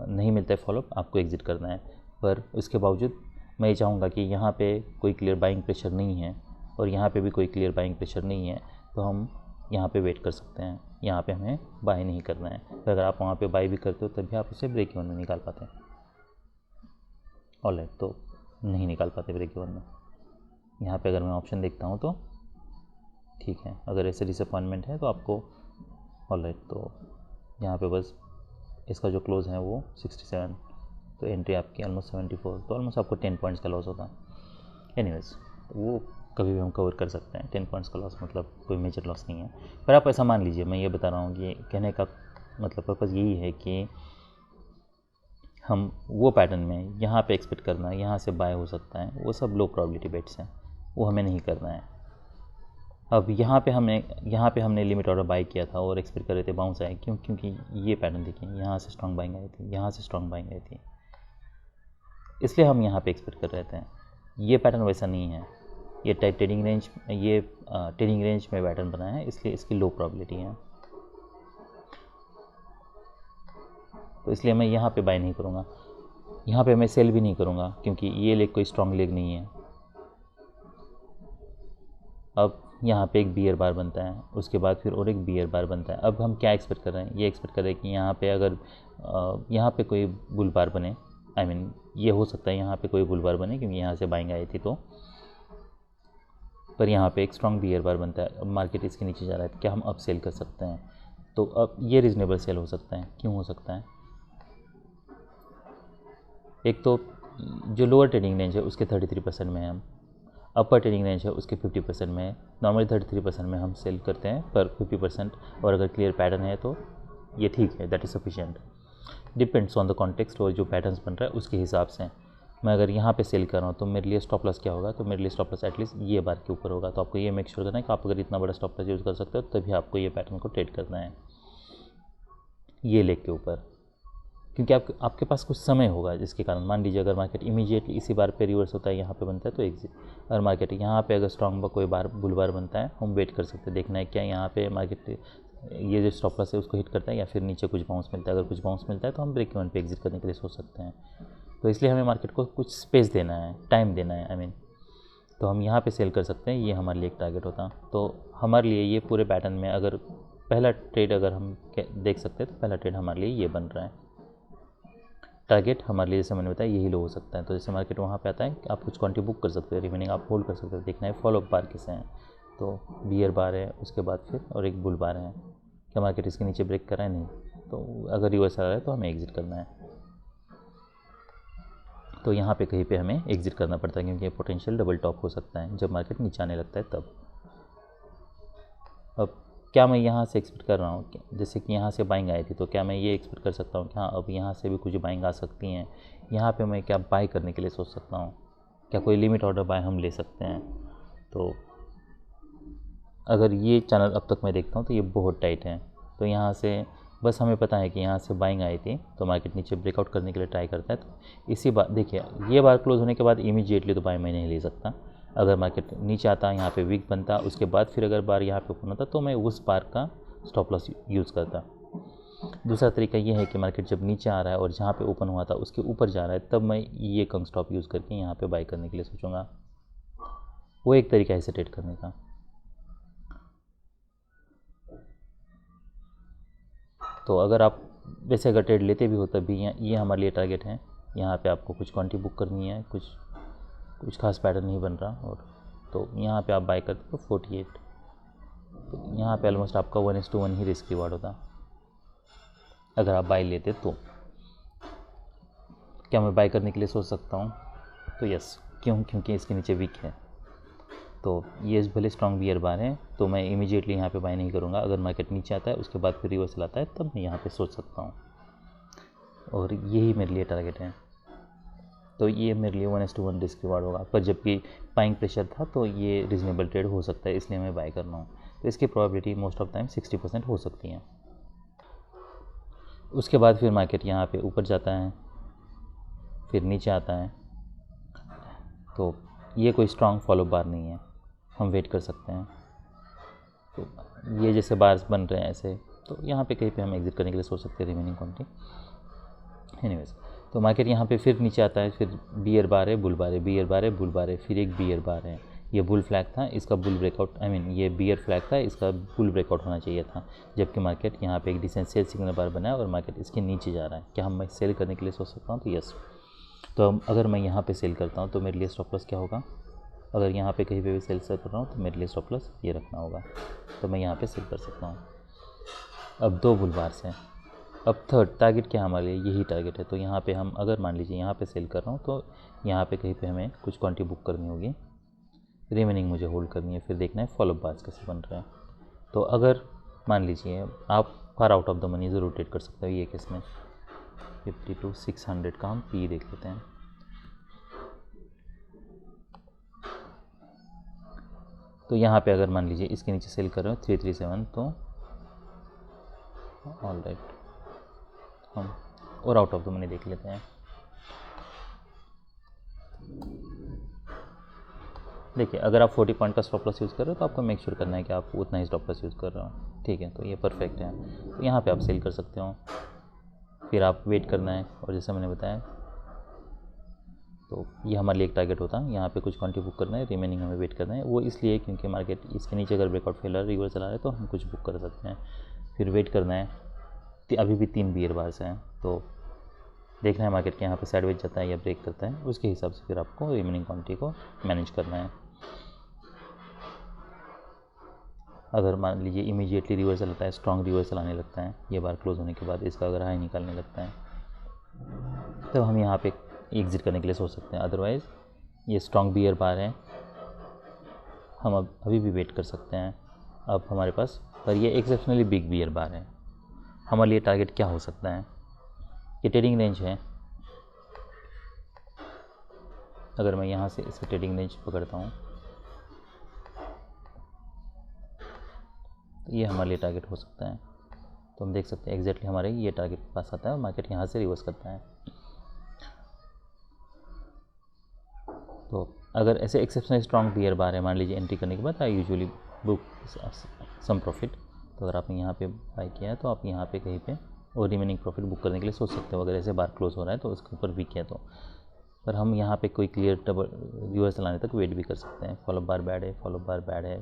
Speaker 1: नहीं मिलता है फॉलोअप आपको एग्जिट करना है। पर इसके बावजूद मैं ये चाहूँगा कि यहाँ पे कोई क्लियर बाइंग प्रेशर नहीं है और यहाँ पे भी कोई क्लियर बाइंग प्रेशर नहीं है, तो हम यहाँ पे वेट कर सकते हैं। यहाँ पे हमें बाई नहीं करना है। तो अगर आप वहाँ पे बाई भी करते हो तब भी आप उसे ब्रेक इवन में निकाल पाते हैं। ऑलराइट, तो नहीं निकाल पाते ब्रेक इवन में। यहाँ पे अगर मैं ऑप्शन देखता हूँ तो ठीक है, अगर ऐसे डिसअपॉइंटमेंट है तो आपको ऑलराइट, तो यहाँ पे बस इसका जो क्लोज है वो 67, तो एंट्री आपकी ऑलमोस्ट 74, तो ऑलमोस्ट आपको 10 पॉइंट्स का लॉस होता है। एनीवेज वो कभी भी हम कवर कर सकते हैं, 10 पॉइंट्स का लॉस मतलब कोई मेजर लॉस नहीं है। पर आप ऐसा मान लीजिए, मैं ये बता रहा हूँ कि कहने का मतलब पर्पज़ यही है कि हम वो पैटर्न में यहाँ पे एक्सपेक्ट करना है यहाँ से बाय हो सकता है, वो सब लो प्रोबेबिलिटी बेट्स हैं, वो हमें नहीं करना है। अब यहाँ पे हमने लिमिट ऑर्डर बाई किया था और एक्सपेक्ट कर रहे थे बाउंस आए, क्योंकि ये पैटर्न देखिए यहाँ से स्ट्रॉन्ग बाइंग आई थी, यहाँ से स्ट्रॉन्ग बाइंग आई थी, इसलिए हम यहाँ पे एक्सपेक्ट कर रहे थे। ये पैटर्न वैसा नहीं है, ये ट्रेडिंग रेंज में पैटर्न बना है, इसलिए इसकी लो प्रोबेबिलिटी है। तो इसलिए मैं यहाँ पे बाय नहीं करूँगा, यहाँ पे मैं सेल भी नहीं करूँगा क्योंकि ये लेग कोई स्ट्रॉन्ग लेग नहीं है। अब यहाँ पे एक बियर बार बनता है, उसके बाद फिर और एक बियर बार बनता है। अब हम क्या एक्सपेक्ट कर रहे हैं? ये एक्सपेक्ट कर रहे हैं कि यहाँ पे अगर यहाँ पे कोई बुल बार बने, ये हो सकता है यहाँ पे कोई बुल बार बने क्योंकि यहाँ से बाइंग आई थी, तो पर यहाँ पे एक स्ट्रॉन्ग बियर बार बनता है। अब मार्केट इसके नीचे जा रहा है, तो क्या हम अब सेल कर सकते हैं? तो अब ये रीजनेबल सेल हो सकता है। क्यों हो सकता है? एक तो जो लोअर ट्रेडिंग रेंज है उसके 33% में हम, अपर ट्रेडिंग रेंज है उसके 50% में, नॉर्मली 33% में हम सेल करते हैं, पर 50% और अगर क्लियर पैटर्न है तो ये ठीक है, that is sufficient. Depends on the context और जो पैटर्न्स बन रहा है उसके हिसाब से। मैं अगर यहाँ पे सेल कर रहा हूँ तो मेरे लिए स्टॉप लॉस क्या होगा? तो मेरे लिए स्टॉप लॉस एटलीस्ट ये बार के ऊपर होगा। तो आपको ये मेक श्योर करना है कि आप अगर इतना बड़ा स्टॉप लॉस यूज़ कर सकते हो तभी आपको ये पैटर्न को ट्रेड करना है ये लेग के ऊपर, क्योंकि आपके पास कुछ समय होगा जिसके कारण मान लीजिए अगर मार्केट इमीडिएटली इसी बार पे रिवर्स होता है, यहाँ पे बनता है तो एग्जिट। अगर मार्केट यहाँ पे अगर स्ट्रॉन्ग कोई बार बुल बार बनता है, हम वेट कर सकते हैं, देखना है क्या यहाँ पे मार्केट ये जो स्टॉप लॉस है उसको हिट करता है या फिर नीचे कुछ बाउंस मिलता है। अगर कुछ बाउंस मिलता है तो हम ब्रेक इवन पे एग्जिट करने के लिए सोच सकते हैं। तो इसलिए हमें मार्केट को कुछ स्पेस देना है, टाइम देना है तो हम यहाँ पे सेल कर सकते हैं, ये हमारे लिए एक टारगेट होता। तो हमारे लिए ये पूरे पैटर्न में अगर पहला ट्रेड अगर हम देख सकते हैं तो पहला ट्रेड हमारे लिए ये बन रहा है। टारगेट हमारे लिए जैसे मैंने बताया यही लो हो सकता है। तो जैसे मार्केट वहाँ पे आता है आप कुछ क्वांटिटी बुक कर सकते हैं, रिमेनिंग आप होल्ड कर सकते हैं। देखना है फॉलोअप बार किसे हैं, तो बियर बार है, उसके बाद फिर और एक बुल बार है, क्या मार्केट इसके नीचे ब्रेक कर रहा है? नहीं, तो अगर रिवर्स आ रहा है तो हमें एग्जिट करना है। तो यहाँ पे कहीं पे हमें एग्जिट करना पड़ता है क्योंकि पोटेंशियल डबल टॉप हो सकता है जब मार्केट नीचे आने लगता है तब। अब क्या मैं यहाँ से एक्सपेक्ट कर रहा हूँ कि जैसे कि यहाँ से बाइंग आई थी, तो क्या मैं ये एक्सपेक्ट कर सकता हूँ कि हाँ अब यहाँ से भी कुछ बाइंग आ सकती हैं? यहाँ पे मैं क्या बाई करने के लिए सोच सकता हूँ? क्या कोई लिमिट ऑर्डर बाय हम ले सकते हैं? तो अगर ये चैनल अब तक मैं देखता हूँ तो ये बहुत टाइट है, तो यहाँ से बस हमें पता है कि यहाँ से बाइंग आई थी तो मार्केट नीचे ब्रेकआउट करने के लिए ट्राई करता है। तो इसी बार देखिए ये बार क्लोज होने के बाद इमीडिएटली तो बाय मैं नहीं ले सकता। अगर मार्केट नीचे आता, यहाँ पे वीक बनता, उसके बाद फिर अगर बार यहाँ पे ओपन होता तो मैं उस बार का स्टॉप लॉस यूज़ करता। दूसरा तरीका ये है कि मार्केट जब नीचे आ रहा है और जहाँ पे ओपन हुआ था उसके ऊपर जा रहा है, तब मैं ये कंग स्टॉप यूज़ करके यहाँ पे बाई करने के लिए सोचूंगा। वो एक तरीका है इसे ट्रेड करने का। तो अगर आप वैसे अगर ट्रेड लेते भी हो तब भी ये हमारे लिए टारगेट है। यहाँ पे आपको कुछ क्वांटिटी बुक करनी है, कुछ खास पैटर्न नहीं बन रहा, और तो यहाँ पे आप बाई करते हो 48, तो यहाँ पे ऑलमोस्ट आपका 1:1 ही रिस्क रिवार्ड होता अगर आप बाई लेते तो। क्या मैं बाई करने के लिए सोच सकता हूँ? तो यस, क्योंकि इसके नीचे वीक है। तो ये भले स्ट्रॉन्ग बियर बार है, तो मैं इमीडिएटली यहाँ पे बाई नहीं करूँगा। अगर मार्केट नीचे आता है उसके बाद फिर रिवर्सल आता है, तब मैं यहाँ पे सोच सकता हूँ, और यही मेरे लिए टारगेट है। तो ये मेरे लिए 1:1 रिस्क रिवार्ड होगा, पर जबकि बाइंग प्रेशर था तो ये रीजनेबल ट्रेड हो सकता है, इसलिए मैं बाई कर रहा हूँ। तो इसकी प्रोबेबिलिटी मोस्ट ऑफ टाइम 60% हो सकती है। उसके बाद फिर मार्केट यहाँ पे ऊपर जाता है, फिर नीचे आता है, तो ये कोई स्ट्रॉन्ग फॉलो बार नहीं है, हम वेट कर सकते हैं। तो ये जैसे बार्स बन रहे हैं ऐसे, तो यहाँ पे कहीं पे हम एग्जिट करने के लिए सोच सकते हैं रिमेनिंग क्वांटिटी। एनीवेज, तो मार्केट यहाँ पे फिर नीचे आता है, फिर बियर बार है, बुल बार है, बियर बार है, बुल बार है, फिर एक बियर बार है। ये बुल फ्लैग था, इसका बुल ब्रेकआउट, ये बियर फ्लैग था, इसका बुल ब्रेकआउट होना चाहिए था, जबकि मार्केट यहाँ पे एक डिसेंट सेल सिग्नल बार बना है और मार्केट इसके नीचे जा रहा है। क्या मैं सेल करने के लिए सोच सकता हूँ? तो यस। तो अगर मैं यहाँ पे सेल करता हूँ तो मेरे लिए स्टॉप लॉस क्या होगा? अगर यहाँ पे कहीं पे भी सेल कर रहा हूँ तो मेरे लिए स्टॉप लॉस ये रखना होगा, तो मैं यहाँ पे सेल कर सकता हूँ। अब 2 बुल बार्स हैं। अब थर्ड टारगेट क्या हमारे लिए? यही टारगेट है। तो यहाँ पे हम अगर मान लीजिए यहाँ पे सेल कर रहा हूँ तो यहाँ पे कहीं पे हमें कुछ क्वांटिटी बुक करनी होगी, रिमेनिंग मुझे होल्ड करनी है, फिर देखना है फॉलोअप बार्स कैसे बन रहे हैं। तो अगर मान लीजिए आप far out of the money ज़रूर ट्रेड कर सकते हो ये केस में। 50 to 600 का हम पी देख लेते हैं। तो यहाँ पे अगर मान लीजिए इसके नीचे सेल कर रहे हो 337, तो ऑल राइट, हम और आउट ऑफ द मनी देख लेते हैं। देखिए, अगर आप 40 पॉइंट का स्टॉप लॉस यूज़ कर रहे हो तो आपको मेक श्योर करना है कि आप उतना ही स्टॉप लॉस यूज़ कर रहे हो, ठीक है। तो ये परफेक्ट है, तो यहाँ पे आप सेल कर सकते हो, फिर आप वेट करना है। और जैसे मैंने बताया, तो ये हमारे लिए एक टारगेट होता है, यहाँ पे कुछ क्वांटिटी बुक करना है, रिमेनिंग हमें वेट करना है। वो इसलिए क्योंकि मार्केट इसके नीचे अगर ब्रेकआउट फेलर रिवर्स चला रहा है तो हम कुछ बुक कर सकते हैं, फिर वेट करना है। अभी भी 3 बियर बार्स हैं, तो देखना है मार्केट के यहाँ पे साइडवेज जाता है या ब्रेक करता है, उसके हिसाब से फिर आपको रिमेनिंग क्वांटिटी को मैनेज करना है। अगर मान लीजिए इमीडिएटली रिवर्सल आता है, स्ट्रॉन्ग रिवर्सल आने लगता है ये बार क्लोज होने के बाद, इसका अगर हाई निकालने लगता है, तो हम यहाँ पे एग्जिट करने के लिए सोच सकते हैं। अदरवाइज़ ये स्ट्रॉन्ग बियर बार है, हम अभी भी वेट कर सकते हैं। अब हमारे पास, पर ये एक्सेप्शनली बिग बियर बार है, हमारे लिए टारगेट क्या हो सकता है? ये ट्रेडिंग रेंज है। अगर मैं यहाँ से इसे ट्रेडिंग रेंज पकड़ता हूँ तो ये हमारे लिए टारगेट हो सकता है। तो हम देख सकते हैं एग्जैक्टली हमारे ये टारगेट के पास आता है और मार्केट यहाँ से रिवर्स करता है। तो अगर ऐसे एक्सेप्शनल स्ट्रॉन्ग बियर बार है, मान लीजिए एंट्री करने के बाद I usually book some profit. तो अगर आपने यहाँ पे बाई किया है तो आप यहाँ पे कहीं पे और रिमेनिंग प्रॉफिट बुक करने के लिए सोच सकते हो। अगर ऐसे बार क्लोज हो रहा है तो उसके ऊपर वीक है, तो पर हम यहाँ पे कोई क्लियर डबल रिवर्सल आने तक वेट भी कर सकते हैं। फॉलो बार बैड है, फॉलो बार बैड है,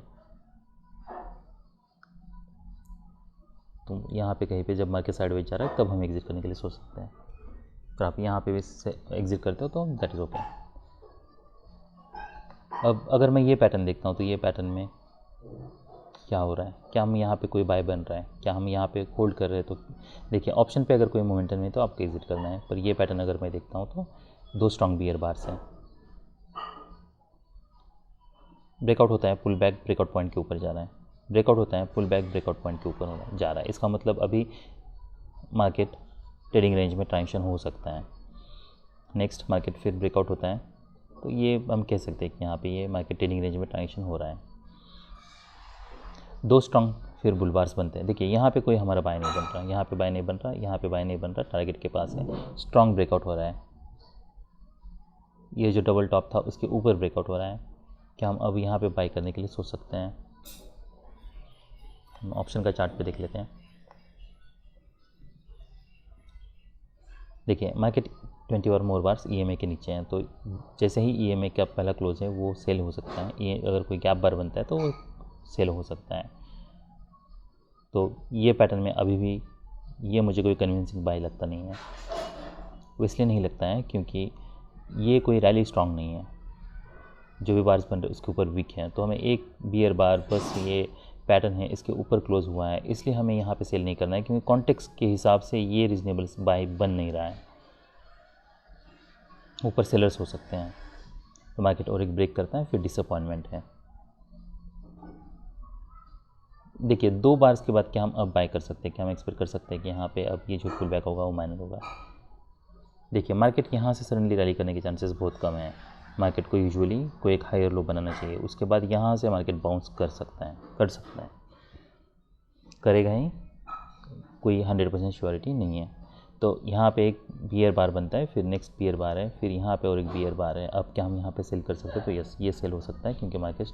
Speaker 1: तो यहाँ पे कहीं पे जब मार्केट साइडवेज जा रहा है तब हम एग्जिट करने के लिए सोच सकते हैं। अगर आप यहाँ पे भी एग्जिट करते हो तो दैट इज़ ओके। अब अगर मैं ये पैटर्न देखता हूँ तो ये पैटर्न में क्या हो रहा है? क्या हम यहाँ पे कोई बाय बन रहा है? क्या हम यहाँ पे होल्ड कर रहे हैं? तो देखिए, ऑप्शन पे अगर कोई मोमेंटम नहीं तो आपको एग्जिट करना है। पर ये पैटर्न अगर मैं देखता हूँ तो 2 स्ट्रॉन्ग बियर बार्स हैं, ब्रेकआउट होता है, पुल बैक ब्रेकआउट पॉइंट के ऊपर जा रहा है, ब्रेकआउट होता है, पुल बैक ब्रेकआउट पॉइंट के ऊपर जा रहा है। इसका मतलब अभी मार्केट ट्रेडिंग रेंज में ट्रांजिशन हो सकता है। नेक्स्ट मार्केट फिर ब्रेकआउट होता है, तो ये हम कह सकते हैं कि यहाँ पे ये मार्केट ट्रेडिंग रेंज में ट्रांजिशन हो रहा है। 2 स्ट्रॉन्ग फिर बुल बार्स बनते हैं। देखिए, यहाँ पे कोई हमारा बाय नहीं बन रहा, यहाँ पे बाय नहीं बन रहा, यहाँ पे बाय नहीं बन रहा, टारगेट के पास है, स्ट्रॉन्ग ब्रेकआउट हो रहा है। ये जो डबल टॉप था उसके ऊपर ब्रेकआउट हो रहा है। क्या हम अब यहाँ पे बाय करने के लिए सोच सकते हैं? हम ऑप्शन का चार्ट पे देख लेते हैं। देखिए मार्केट 20 और मोर बार्स EMA के नीचे हैं, तो जैसे ही EMA का पहला क्लोज है वो सेल हो सकता है। ये अगर कोई गैप बार बनता है तो वो सेल हो सकता है। तो ये पैटर्न में अभी भी ये मुझे कोई कन्विंसिंग बाय लगता नहीं है। वो इसलिए नहीं लगता है क्योंकि ये कोई रैली स्ट्रांग नहीं है, जो भी बार्स बन रहे उसके ऊपर वीक है। तो हमें एक बियर बार बस ये पैटर्न है इसके ऊपर क्लोज हुआ है, इसलिए हमें यहाँ पे सेल नहीं करना है, क्योंकि कॉन्टेक्स्ट के हिसाब से ये रीजनेबल बाय बन नहीं रहा है। ऊपर सेलर्स हो सकते हैं, तो मार्केट और एक ब्रेक करता है, फिर डिसअपॉइंटमेंट है। देखिए 2 बार्स के बाद क्या हम अब बाय कर सकते हैं, क्या हम एक्सपेक्ट कर सकते हैं कि यहाँ पे अब ये जो पुल बैक होगा वो माइनर होगा। देखिए मार्केट यहाँ से सडनली रैली करने के चांसेस बहुत कम है। मार्केट को यूजुअली कोई एक हायर लो बनाना चाहिए, उसके बाद यहाँ से मार्केट बाउंस कर सकता है, करेगा ही, कोई 100% श्योरिटी नहीं है। तो यहाँ पे एक बियर बार बनता है, फिर नेक्स्ट बियर बार है, फिर यहाँ पे और एक बियर बार है। अब क्या हम यहाँ पे सेल कर सकते हैं? तो यस, ये सेल हो सकता है, क्योंकि मार्केट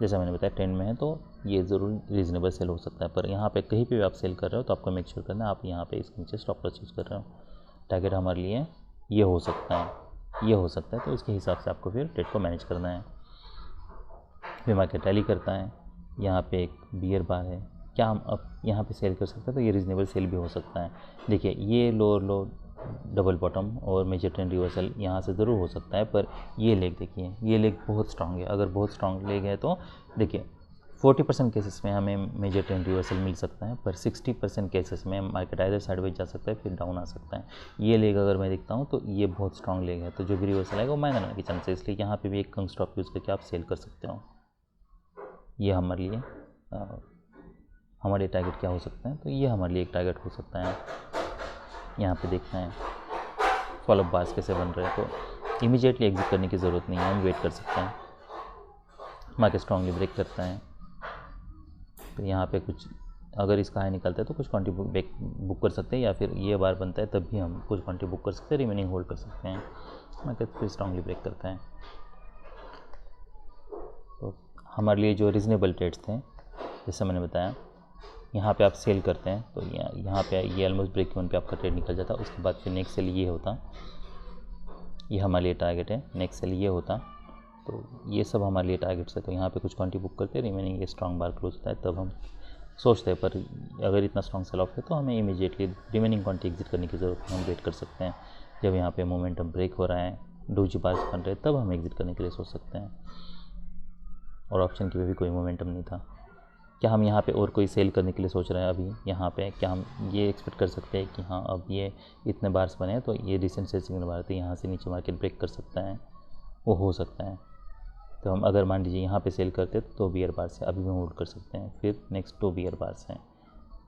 Speaker 1: जैसा मैंने बताया ट्रेंड में है, तो ये ज़रूर रीजनेबल सेल हो सकता है। पर यहाँ पे कहीं पे भी आप सेल कर रहे हो तो आपको मेक श्योर करना है आप यहाँ पे इसके नीचे स्टॉप लॉस यूज़ कर रहे हो। टारगेट हमारे लिए ये हो सकता है, ये हो सकता है, तो इसके हिसाब से आपको फिर ट्रेड को मैनेज करना है। फिर मार्केट रैली करता है, यहाँ पे एक बियर बार है, क्या हम अब यहाँ पे सेल कर सकते हैं? तो ये रीजनेबल सेल भी हो सकता है। देखिए ये लोअर लो डबल बॉटम और मेजर ट्रेंड रिवर्सल यहाँ से ज़रूर हो सकता है, पर ये लेग देखिए, ये लेग बहुत स्ट्रांग है। अगर बहुत स्ट्रांग लेग है तो देखिए 40% केसेस में हमें मेजर ट्रेंड रिवर्सल मिल सकता है, पर 60% केसेस में मार्केट आइदर साइडवेज जा सकता है, फिर डाउन आ सकता है। ये लेग अगर मैं देखता हूँ तो ये बहुत स्ट्रांग लेग है, तो जो भी रिवर्सल आएगा वो माइनर आने के चांस है, इसलिए यहाँ पे भी एक कंग स्टॉप यूज़ करके आप सेल कर सकते हो। ये हमारे लिए टारगेट क्या हो सकता है? तो ये हमारे लिए एक टारगेट हो सकता है। यहाँ पे देखना है फॉलोअप बार्स कैसे बन रहे हैं, तो इमीडिएटली एग्जिट करने की ज़रूरत नहीं है, हम वेट कर सकते हैं। मार्केट स्ट्रांगली ब्रेक करता है तो यहाँ पे कुछ अगर इसका हाई निकलता है तो कुछ क्वांटिटी बुक कर सकते हैं, या फिर ये बार बनता है तब भी हम कुछ क्वांटिटी बुक कर सकते हैं, रिमेनिंग होल्ड कर सकते हैं। मार्केट फिर स्ट्रांगली ब्रेक करता है। तो हमारे लिए जो रीजनेबल ट्रेड्स थे, जैसे मैंने बताया, यहाँ पे आप सेल करते हैं तो यहाँ पे ये ऑलमोस्ट ब्रेक इवन पे आपका ट्रेड निकल जाता, उसके बाद फिर नेक्स्ट सेल ये होता, ये हमारे लिए टारगेट है, नेक्स्ट सेल ये होता, तो ये सब हमारे लिए टारगेट्स है। तो यहाँ पे कुछ क्वांटिटी बुक करते हैं, रिमेनिंग ये स्ट्रॉन्ग बार क्लोज होता है, तब हम सोचते हैं। पर अगर इतना स्ट्रॉन्ग सेल ऑफ है तो हमें इमीडिएटली रिमेनिंग क्वांटिटी एग्जिट करने की ज़रूरत है, हम वेट कर सकते हैं। जब यहाँ पे मोमेंटम ब्रेक हो रहा है, डोजी बार्स बन रहे हैं, तब हम एग्जिट करने के लिए सोच सकते हैं। और ऑप्शन की भी कोई मोमेंटम नहीं था। क्या हम यहाँ पे और कोई सेल करने के लिए सोच रहे हैं अभी यहाँ पे? क्या हम ये एक्सपेक्ट कर सकते हैं कि हाँ अब ये इतने बार्स बने हैं तो ये रिसेंट से सिग्नल बार थे, यहाँ से नीचे मार्केट ब्रेक कर सकता है? वो हो सकता है। तो हम अगर मान लीजिए यहाँ पे सेल करते तो बियर बार्स से अभी भी होल्ड कर सकते हैं, फिर नेक्स्ट 2 बियर बार्स हैं।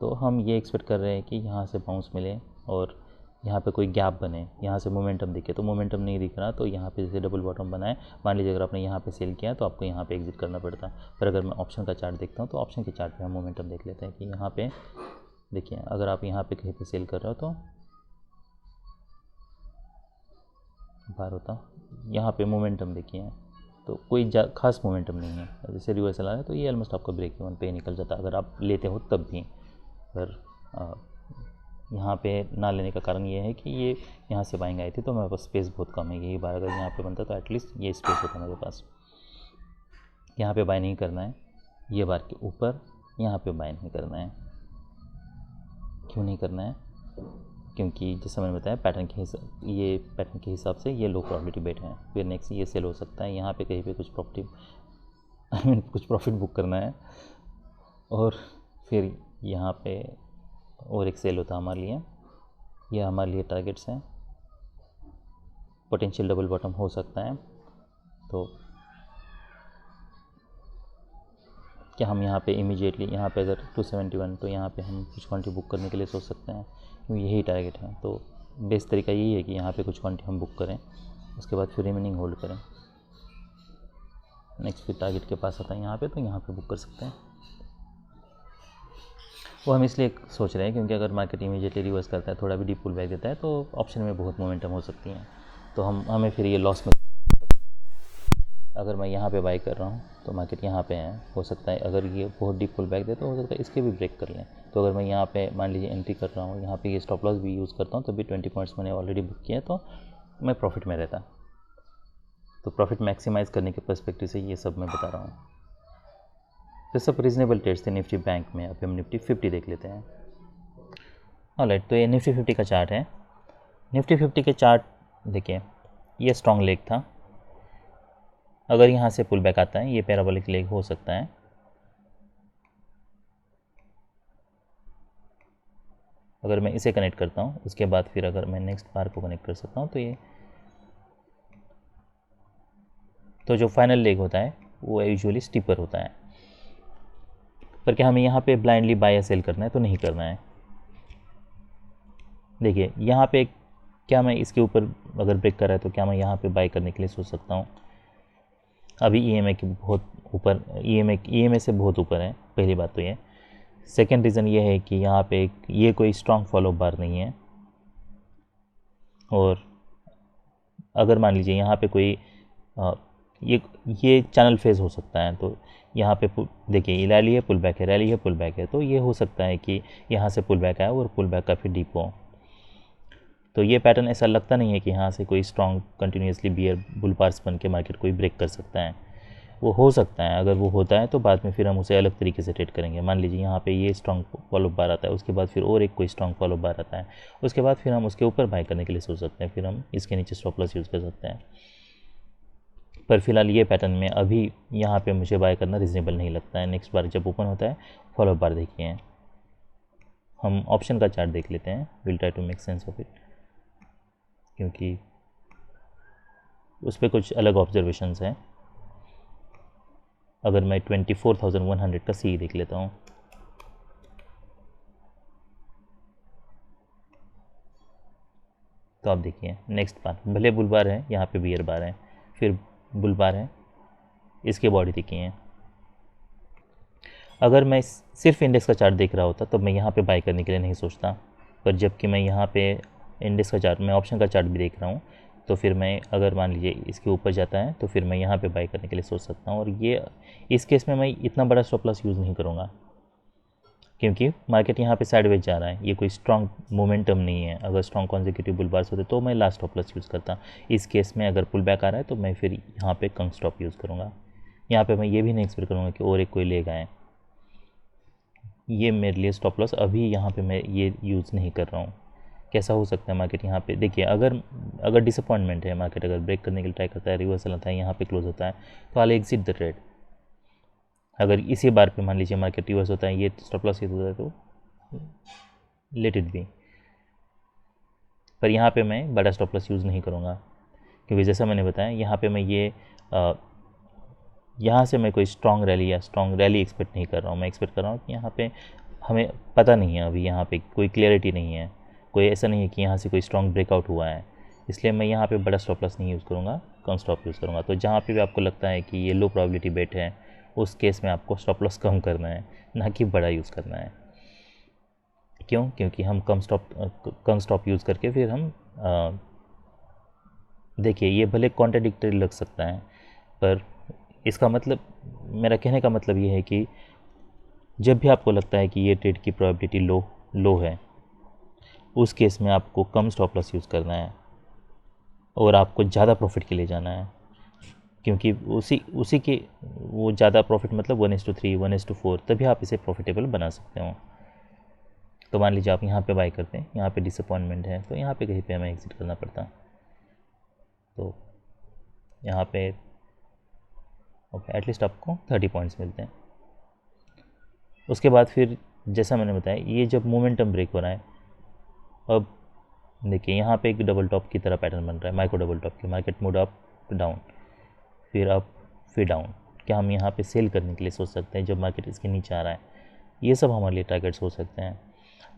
Speaker 1: तो हम ये एक्सपेक्ट कर रहे हैं कि यहाँ से बाउंस मिले और यहाँ पे कोई गैप बने, यहाँ से मोमेंटम दिखे। तो मोमेंटम नहीं दिख रहा, तो यहाँ पे जैसे डबल बॉटम बनाए, मान लीजिए अगर आपने यहाँ पे सेल किया तो आपको यहाँ पे एग्जिट करना पड़ता। पर अगर मैं ऑप्शन का चार्ट देखता हूँ तो ऑप्शन के चार्ट पे हम मोमेंटम देख लेते हैं कि यहाँ पे देखिए, अगर आप यहाँ पे कहीं पे सेल कर रहे हो तो बार होता, यहाँ पे मोमेंटम देखिए, तो कोई खास मोमेंटम नहीं है। जैसे रिवर्सल आ रहा है तो ये ऑलमोस्ट आपका ब्रेक इवन पे निकल जाता अगर आप लेते हो तब भी। पर यहाँ पे ना लेने का कारण ये है कि ये यहाँ से बाइंग आई थी तो मेरे पास स्पेस बहुत कम है। यही बार अगर यहाँ पे बनता तो एटलीस्ट ये स्पेस होता मेरे पास। यहाँ पे बाय नहीं करना है, ये बार के ऊपर यहाँ पे बाय नहीं करना है। क्यों नहीं करना है? क्योंकि जैसे मैंने बताया ये पैटर्न के हिसाब से ये लो प्रॉफिट बेट है। फिर नेक्स्ट ये सेल हो सकता है, यहाँ पे कहीं पे कुछ प्रॉफिट बुक करना है, और फिर यहाँ पे और एक सेल होता है हमारे लिए। ये हमारे लिए टारगेट्स हैं। पोटेंशियल डबल बॉटम हो सकता है, तो क्या हम यहाँ पे इमीडिएटली यहाँ पे अगर 271 तो यहाँ पे हम कुछ क्वांटिटी बुक करने के लिए सोच सकते हैं, क्योंकि यही टारगेट है। तो बेस्ट तरीका यही है कि यहाँ पे कुछ क्वांटिटी हम बुक करें, उसके बाद फिर रिमेनिंग होल्ड करें। नेक्स्ट फिर टारगेट के पास आता है यहाँ पे, तो यहाँ पे बुक कर सकते हैं। वो हम इसलिए सोच रहे हैं क्योंकि अगर मार्केट इमीडिएटली रिवर्स करता है, थोड़ा भी डीप पुल बैक देता है, तो ऑप्शन में बहुत मोमेंटम हो सकती है, तो हमें फिर ये लॉस में अगर मैं यहाँ पे बाई कर रहा हूँ तो मार्केट यहाँ पे है, हो सकता है अगर ये बहुत डीप पुल बैक दे तो हो सकता है इसके भी ब्रेक कर लें। तो अगर मैं यहाँ पे मान लीजिए एंट्री कर रहा हूँ, यहाँ पे ये स्टॉप लॉस भी यूज़ करता हूँ, तभी 20 पॉइंट्स मैंने ऑलरेडी बुक किया है, तो मैं प्रॉफिट में रहता। तो प्रॉफिट मैक्सिमाइज़ करने के पर्सपेक्टिव से ये सब मैं बता रहा हूँ। तो सब रीजनेबल ट्रेड्स थे निफ्टी बैंक में। अभी हम निफ्टी 50 देख लेते हैं। ऑलराइट, तो ये निफ्टी 50 का चार्ट है। निफ्टी 50 के चार्ट देखिए, ये स्ट्रॉन्ग लेग था। अगर यहाँ से पुल बैक आता है, ये पैराबोलिक लेग हो सकता है। अगर मैं इसे कनेक्ट करता हूँ, उसके बाद फिर अगर मैं नेक्स्ट बार को कनेक्ट कर सकता हूँ, तो ये तो जो फाइनल लेग होता है वो यूजुअली स्टीपर होता है। पर क्या हमें यहाँ पे ब्लाइंडली बाय या सेल करना है? तो नहीं करना है। देखिए यहाँ पे क्या मैं इसके ऊपर अगर ब्रेक कर रहा है तो क्या मैं यहाँ पे बाय करने के लिए सोच सकता हूँ? अभी ईएमए के बहुत ऊपर, ईएमए से बहुत ऊपर है, पहली बात तो ये। सेकेंड रीज़न ये है कि यहाँ पे ये कोई स्ट्रॉन्ग फॉलो बार नहीं है। और अगर मान लीजिए यहाँ पे कोई ये चैनल फेज हो सकता है, तो यहाँ पे देखिए रैली है, पुल बैक है, रैली है, पुल बैक है, तो ये हो सकता है कि यहाँ से पुल बैक आया और पुल बैक काफ़ी डीप हो। तो ये पैटर्न ऐसा लगता नहीं है कि यहाँ से कोई strong continuously bear bull bars बन के मार्केट कोई ब्रेक कर सकता है। वो हो सकता है, अगर वो होता है तो बाद में फिर हम उसे अलग तरीके से ट्रेड करेंगे। मान लीजिए यहाँ पे ये स्ट्रॉन्ग फॉलो बार आता है, उसके बाद फिर और एक कोई स्ट्रॉन्ग फॉलो बार आता है, उसके बाद फिर हम उसके ऊपर बाय करने के लिए सोच सकते हैं, फिर हम इसके नीचे स्टॉप लॉस यूज़ कर सकते हैं। पर फिलहाल ये पैटर्न में अभी यहाँ पे मुझे बाय करना रीजनेबल नहीं लगता है। नेक्स्ट बार जब ओपन होता है फॉलो बार देखिए। हम ऑप्शन का चार्ट देख लेते हैं, will try to make sense of it, क्योंकि उस पर कुछ अलग ऑब्जर्वेशंस हैं। अगर मैं 24,100 का सी देख लेता हूँ, तो आप देखिए नेक्स्ट बार भले बुल बार है, यहाँ पे बियर बार है, फिर बुल बार है, इसके बॉडी देखिए। अगर मैं सिर्फ इंडेक्स का चार्ट देख रहा होता तो मैं यहाँ पे बाय करने के लिए नहीं सोचता, पर जबकि मैं यहाँ पे इंडेक्स का चार्ट, मैं ऑप्शन का चार्ट भी देख रहा हूँ, तो फिर मैं अगर मान लीजिए इसके ऊपर जाता है तो फिर मैं यहाँ पे बाय करने के लिए सोच सकता हूँ। और ये इस केस में मैं इतना बड़ा स्टॉप लॉस यूज़ नहीं करूँगा, क्योंकि मार्केट यहाँ पे साइडवेज जा रहा है, ये कोई स्ट्रॉन्ग मोमेंटम नहीं है। अगर स्ट्रॉन्ग कॉन्जिक्यूटिव बुल बार्स होते तो मैं लास्ट स्टॉप लॉस यूज़ करता। इस केस में अगर पुल बैक आ रहा है तो मैं फिर यहाँ पे कम स्टॉप यूज़ करूँगा। यहाँ पे मैं ये भी नहीं एक्सपेक्ट करूँगा कि और एक कोई लेग आए। ये मेरे लिए स्टॉप लॉस अभी यहाँ पे मैं ये यूज़ नहीं कर रहा हूँ। कैसा हो सकता है मार्केट यहाँ पे देखिए, अगर डिसअपॉइंटमेंट है, मार्केट अगर ब्रेक करने के लिए ट्राई करता है, रिवर्सल आता है, यहाँ पे क्लोज होता है, तो आई एग्जिट द ट्रेड। अगर इसी बार पे मान लीजिए मार्केट रिवर्स होता है, ये स्टॉप लॉस हिट होता है, तो लेट इट बी। पर यहाँ पे मैं बड़ा स्टॉप लॉस यूज़ नहीं करूँगा, क्योंकि जैसा मैंने बताया यहाँ पे मैं यहाँ से मैं कोई स्ट्रॉन्ग रैली एक्सपेक्ट नहीं कर रहा हूँ। मैं एक्सपेक्ट कर रहा हूँ कि यहाँ पे हमें पता नहीं है, अभी यहाँ पे कोई क्लियरिटी नहीं है, कोई ऐसा नहीं है कि यहाँ से कोई स्ट्रॉन्ग ब्रेकआउट हुआ है, इसलिए मैं यहाँ पे बड़ा स्टॉप लॉस नहीं यूज़ करूँगा, कम स्टॉप यूज़ करूँगा। तो जहाँ पे भी आपको लगता है कि ये लो प्रोबेबिलिटी बेट है, उस केस में आपको स्टॉप लॉस कम करना है, ना कि बड़ा यूज़ करना है। क्यों? क्योंकि हम कम स्टॉप यूज़ करके फिर हम देखिए ये भले कॉन्ट्राडिक्टरी लग सकता है, पर इसका मतलब, मेरा कहने का मतलब ये है कि जब भी आपको लगता है कि ये ट्रेड की प्रोबेबिलिटी लो है, उस केस में आपको कम स्टॉप लॉस यूज़ करना है और आपको ज़्यादा प्रॉफिट के लिए जाना है, क्योंकि उसी के वो ज़्यादा प्रॉफिट मतलब 1:3, 1:4, तभी आप इसे प्रॉफिटेबल बना सकते हो। तो मान लीजिए आप यहाँ पे बाय करते हैं, यहाँ पे डिसअपॉइंटमेंट है, तो यहाँ पे कहीं पे हमें एग्जिट करना पड़ता। तो यहाँ पे ओके, एटलीस्ट आपको 30 पॉइंट्स मिलते हैं। उसके बाद फिर जैसा मैंने बताया, ये जब मोमेंटम ब्रेक हो रहा है, अब देखिए यहाँ पे एक डबल टॉप की तरह पैटर्न बन रहा है, माइक्रो डबल टॉप की। मार्केट मूड अप डाउन, फिर अप फिर डाउन। क्या हम यहाँ पे सेल करने के लिए सोच सकते हैं जब मार्केट इसके नीचे आ रहा है? ये सब हमारे लिए टारगेट्स हो सकते हैं।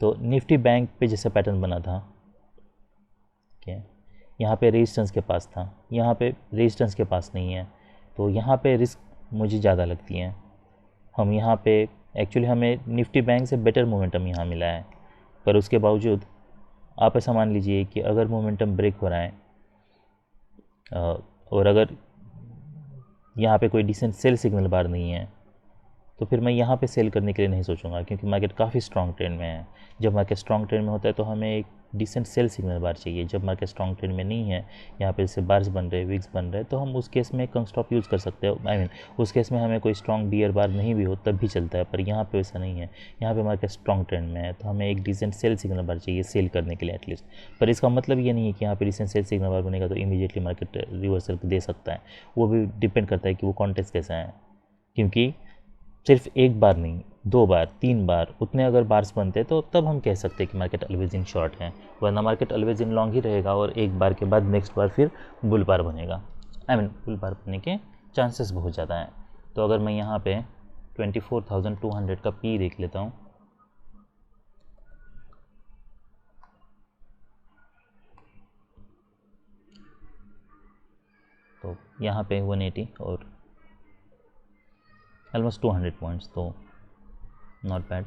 Speaker 1: तो निफ्टी बैंक पे जैसे पैटर्न बना था, क्या यहाँ पे रेजिस्टेंस के पास था, यहाँ पे रेजिस्टेंस के पास नहीं है, तो यहाँ पे रिस्क मुझे ज़्यादा लगती है। हम यहाँ पे एक्चुअली हमें निफ्टी बैंक से बेटर मोमेंटम यहाँ मिला है, पर उसके बावजूद आप ऐसा मान लीजिए कि अगर मोमेंटम ब्रेक हो रहा है और अगर यहाँ पे कोई डिसेंट सेल सिग्नल बार नहीं है, तो फिर मैं यहाँ पे सेल करने के लिए नहीं सोचूंगा, क्योंकि मार्केट काफ़ी स्ट्रॉन्ग ट्रेंड में है। जब मार्केट स्ट्रॉन्ग ट्रेंड में होता है तो हमें एक डिसेंट सेल सिग्नल बार चाहिए। जब मार्केट स्ट्रॉन्ग ट्रेंड में नहीं है, यहाँ पे जैसे बार्स बन रहे, विक्स बन रहे, तो हम उस केस में कंग स्टॉप यूज़ कर सकते हैं। आई मीन उस केस में हमें कोई स्ट्रॉन्ग बियर बार नहीं भी हो तब भी चलता है, पर यहाँ पे वैसा नहीं है। यहाँ पे मार्केट स्ट्रॉन्ग ट्रेंड में है, तो हमें एक डिसेंट सेल सिग्नल बार चाहिए सेल करने के लिए एटलीस्ट। पर इसका मतलब ये नहीं है कि यहाँ पे डिसेंट सेल सिग्नल बार बनेगा तो इमीडिएटली मार्केट रिवर्सल दे सकता है। वो भी डिपेंड करता है कि वो कॉन्टेक्स्ट कैसा है, क्योंकि सिर्फ एक बार नहीं, 2 बार 3 बार उतने अगर बार्स बनते तो तब हम कह सकते हैं कि मार्केट ऑलवेज इन शॉर्ट है, वरना मार्केट ऑलवेज इन लॉन्ग ही रहेगा और एक बार के बाद नेक्स्ट बार फिर बुल बार बनेगा। आई मीन बुल बार बनने के चांसेस बहुत ज़्यादा हैं। तो अगर मैं यहाँ पे 24,200 का पी देख लेता हूँ, तो यहाँ पे 180 और ऑलमोस्ट 200 पॉइंट्स, तो नॉट बैड,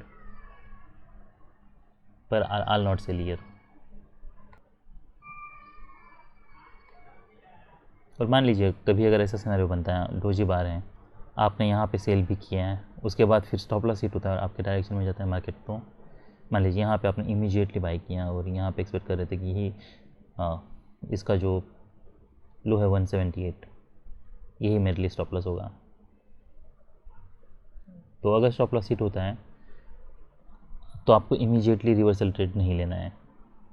Speaker 1: पर आल नॉट से लियर। और मान लीजिए कभी अगर ऐसा सिनेरियो बनता है, डोजी बार हैं, आपने यहाँ पे सेल भी किया है, उसके बाद फिर स्टॉप लॉस हिट होता है और आपके डायरेक्शन में जाता है मार्केट, तो मान लीजिए यहाँ पे आपने इमीडिएटली बाई किया और यहाँ पे एक्सपेक्ट कर रहे थे कि इसका जो लो है 178, यही मेरे लिए स्टॉप लॉस होगा। तो अगर स्टॉप लॉस हिट होता है तो आपको इमीडिएटली रिवर्सल ट्रेड नहीं लेना है।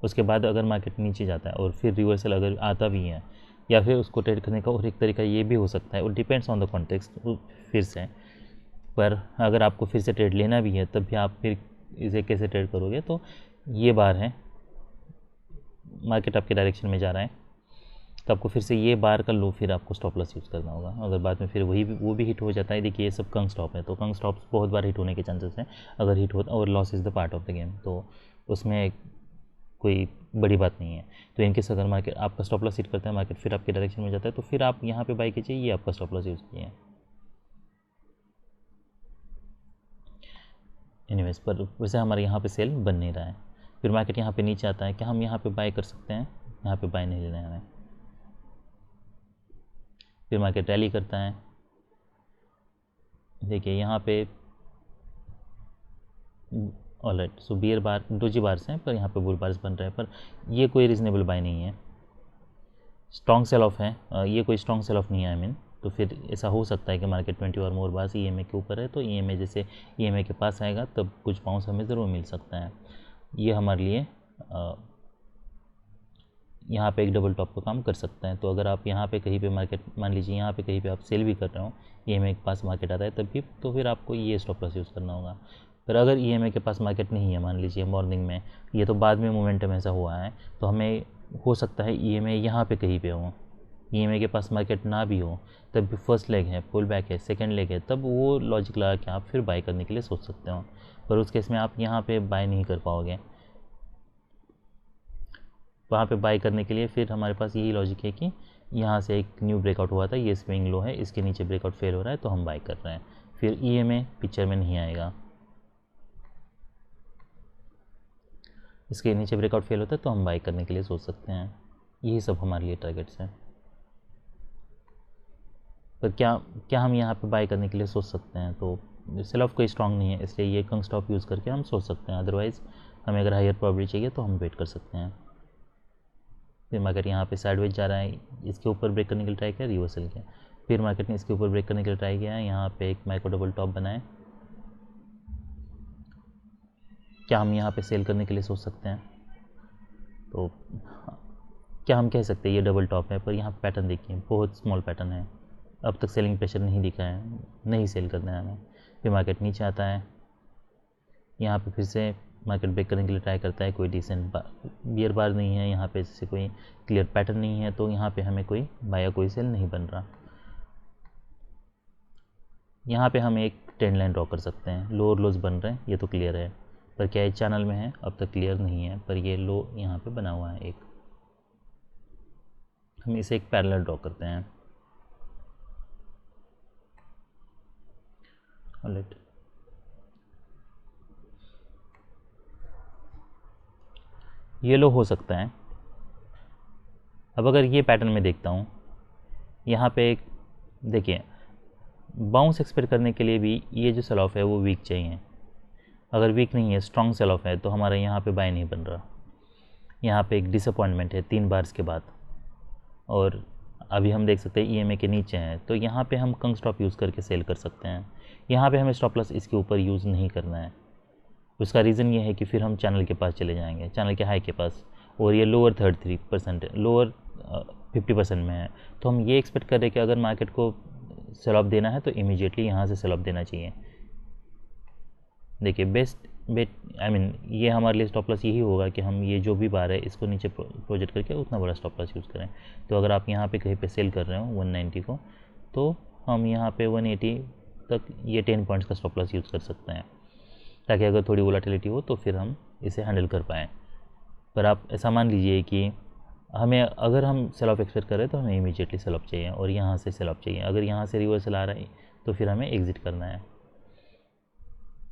Speaker 1: उसके बाद अगर मार्केट नीचे जाता है और फिर रिवर्सल अगर आता भी है, या फिर उसको ट्रेड करने का और एक तरीका ये भी हो सकता है, वो डिपेंड्स ऑन द कॉन्टेक्स्ट फिर से। पर अगर आपको फिर से ट्रेड लेना भी है तब भी आप फिर इसे कैसे ट्रेड करोगे, तो ये बार है, मार्केट आपके डायरेक्शन में जा रहा है, तो आपको फिर से ये बार का लो फिर आपको स्टॉप लॉस यूज़ करना होगा। अगर बाद में फिर वो भी हिट हो जाता है, देखिए ये सब कंग स्टॉप है, तो कंग स्टॉप्स बहुत बार हिट होने के चांसेस हैं। अगर हिट होता और loss is the part of the game, तो उसमें कोई बड़ी बात नहीं है। तो इनकेस अगर मार्केट आपका स्टॉप लॉस हिट करता है, मार्केट फिर आपके डायरेक्शन में जाता है, तो फिर आप यहाँ पे बाई कीजिए, ये आपका स्टॉप लॉस यूज़ किए। एनीवेज, पर वैसे हमारे यहाँ पे सेल बन नहीं रहा है। फिर मार्केट यहाँ पे नीचे आता है, क्या हम यहाँ पे बाय कर सकते हैं? यहाँ पे बाय नहीं लेना है हमें। फिर मार्केट रैली करता है, देखिए यहाँ पे ऑलराइट, सो बियर बार डोजी बार्स हैं, पर यहाँ पे बुल बार्स बन रहे हैं, पर ये कोई रीजनेबल बाय नहीं है, स्ट्रॉन्ग सेल ऑफ है, ये कोई स्ट्रॉन्ग सेल ऑफ नहीं है। आई मीन तो फिर ऐसा हो सकता है कि मार्केट 20 और मोर बार्स ईएमए के ऊपर है, तो ईएमए जैसे ईएमए के पास आएगा तब कुछ बाउंस हमें ज़रूर मिल सकता है। ये हमारे लिए यहाँ पे एक डबल टॉप का काम कर सकता है। तो अगर आप यहाँ पे कहीं पे मार्केट, मान लीजिए यहाँ पे कहीं पे आप सेल भी कर रहे हो, ईएमए के पास मार्केट आता है तब भी, तो फिर आपको ये स्टॉप लॉस यूज़ करना होगा। पर अगर ईएमए के पास मार्केट नहीं है, मान लीजिए मॉर्निंग में, ये तो बाद में मोमेंटम ऐसा हुआ है, तो हमें हो सकता है ईएमए यहाँ पे कहीं पे हो, ईएमए के पास मार्केट ना भी हो, तब भी फर्स्ट लेग है, पुल बैक है, सेकंड लेग है, तब वो लॉजिक लगा के आप फिर बाय करने के लिए सोच सकते हो। पर उस केस में आप यहाँ पे बाय नहीं कर पाओगे। वहाँ पे बाय करने के लिए फिर हमारे पास यही लॉजिक है कि यहाँ से एक न्यू ब्रेकआउट हुआ था, ये स्विंग लो है, इसके नीचे ब्रेकआउट फेल हो रहा है, तो हम बाय कर रहे हैं। फिर ईएमए पिक्चर में नहीं आएगा, इसके नीचे ब्रेकआउट फेल होता है तो हम बाय करने के लिए सोच सकते हैं। यही सब हमारे लिए टारगेट्स हैं। पर क्या हम यहाँ पे बाय करने के लिए सोच सकते हैं? तो सेल ऑफ कोई स्ट्रॉन्ग नहीं है, इसलिए ये कंग स्टॉप यूज़ करके हम सोच सकते हैं। अदरवाइज़ हमें अगर हायर प्रॉबिलिटी चाहिए तो हम वेट कर सकते हैं। फिर मार्केट यहाँ पे साइडवेज जा रहा है, इसके ऊपर ब्रेक करने के लिए ट्राई किया, रिवर्सल किया, फिर मार्केट ने इसके ऊपर ब्रेक करने के लिए ट्राई किया है, यहाँ पे एक माइक्रो डबल टॉप बनाए। क्या हम यहाँ पे सेल करने के लिए सोच सकते हैं? तो क्या हम कह सकते हैं ये डबल टॉप है, पर यहाँ पैटर्न देखिए बहुत स्मॉल पैटर्न है, अब तक सेलिंग प्रेशर नहीं दिखा है, नहीं सेल करना है हमें। फिर मार्केट नीचे आता है, यहाँ पे फिर से मार्केट ब्रेक करने के लिए ट्राई करता है, कोई डिसेंट बियर बार नहीं है यहाँ पे, जैसे कोई क्लियर पैटर्न नहीं है, तो यहाँ पे हमें कोई बाय या कोई सेल नहीं बन रहा। यहाँ पे हम एक ट्रेंड लाइन ड्रॉ कर सकते हैं, लो और लोज बन रहे हैं, ये तो क्लियर है, पर क्या ये चैनल में है अब तक क्लियर नहीं है, पर ये लो यहाँ पे बना हुआ है एक, हम इसे एक पैरेलल ड्रॉ करते हैं। ऑलराइट, ये लो हो सकता है। अब अगर ये पैटर्न में देखता हूँ, यहाँ पे एक देखिए बाउंस एक्सपेक्ट करने के लिए भी ये जो सेल ऑफ है वो वीक चाहिए। अगर वीक नहीं है, स्ट्रॉन्ग सेल ऑफ है, तो हमारा यहाँ पे बाय नहीं बन रहा। यहाँ पे एक डिसअपॉइंटमेंट है 3 बार्स के बाद, और अभी हम देख सकते हैं ईएमए के नीचे हैं, तो यहाँ पे हम कंग स्टॉप यूज़ करके सेल कर सकते हैं। यहाँ पे हमें स्टॉप लॉस इसके ऊपर यूज़ नहीं करना है। उसका रीज़न ये है कि फिर हम चैनल के पास चले जाएंगे, चैनल के हाई के पास, और ये लोअर 33% है, लोअर 50% में है। तो हम ये एक्सपेक्ट कर रहे हैं कि अगर मार्केट को सेल ऑफ देना है तो इमीडिएटली यहाँ से सेल ऑफ देना चाहिए। देखिए बेस्ट बेट ये हमारे लिए स्टॉप लॉस यही होगा कि हम ये जो भी बार है इसको नीचे प्रोजेक्ट करके उतना बड़ा स्टॉप लॉस यूज़ करें। तो अगर आप यहाँ पे कहीं पे सेल कर रहे हो 190 को, तो हम यहाँ पे 180 तक ये 10 पॉइंट्स का स्टॉप लॉस यूज़ कर सकते हैं, ताकि अगर थोड़ी वोलेटिलिटी हो तो फिर हम इसे हैंडल कर पाएँ। पर आप ऐसा मान लीजिए कि हमें, अगर हम सेल ऑफ एक्सपेक्ट कर रहे हैं तो हमें इमीडिएटली सेल ऑफ चाहिए, और यहाँ से सेल ऑफ चाहिए। अगर यहाँ से रिवर्सल आ रहा है तो फिर हमें एग्जिट करना है।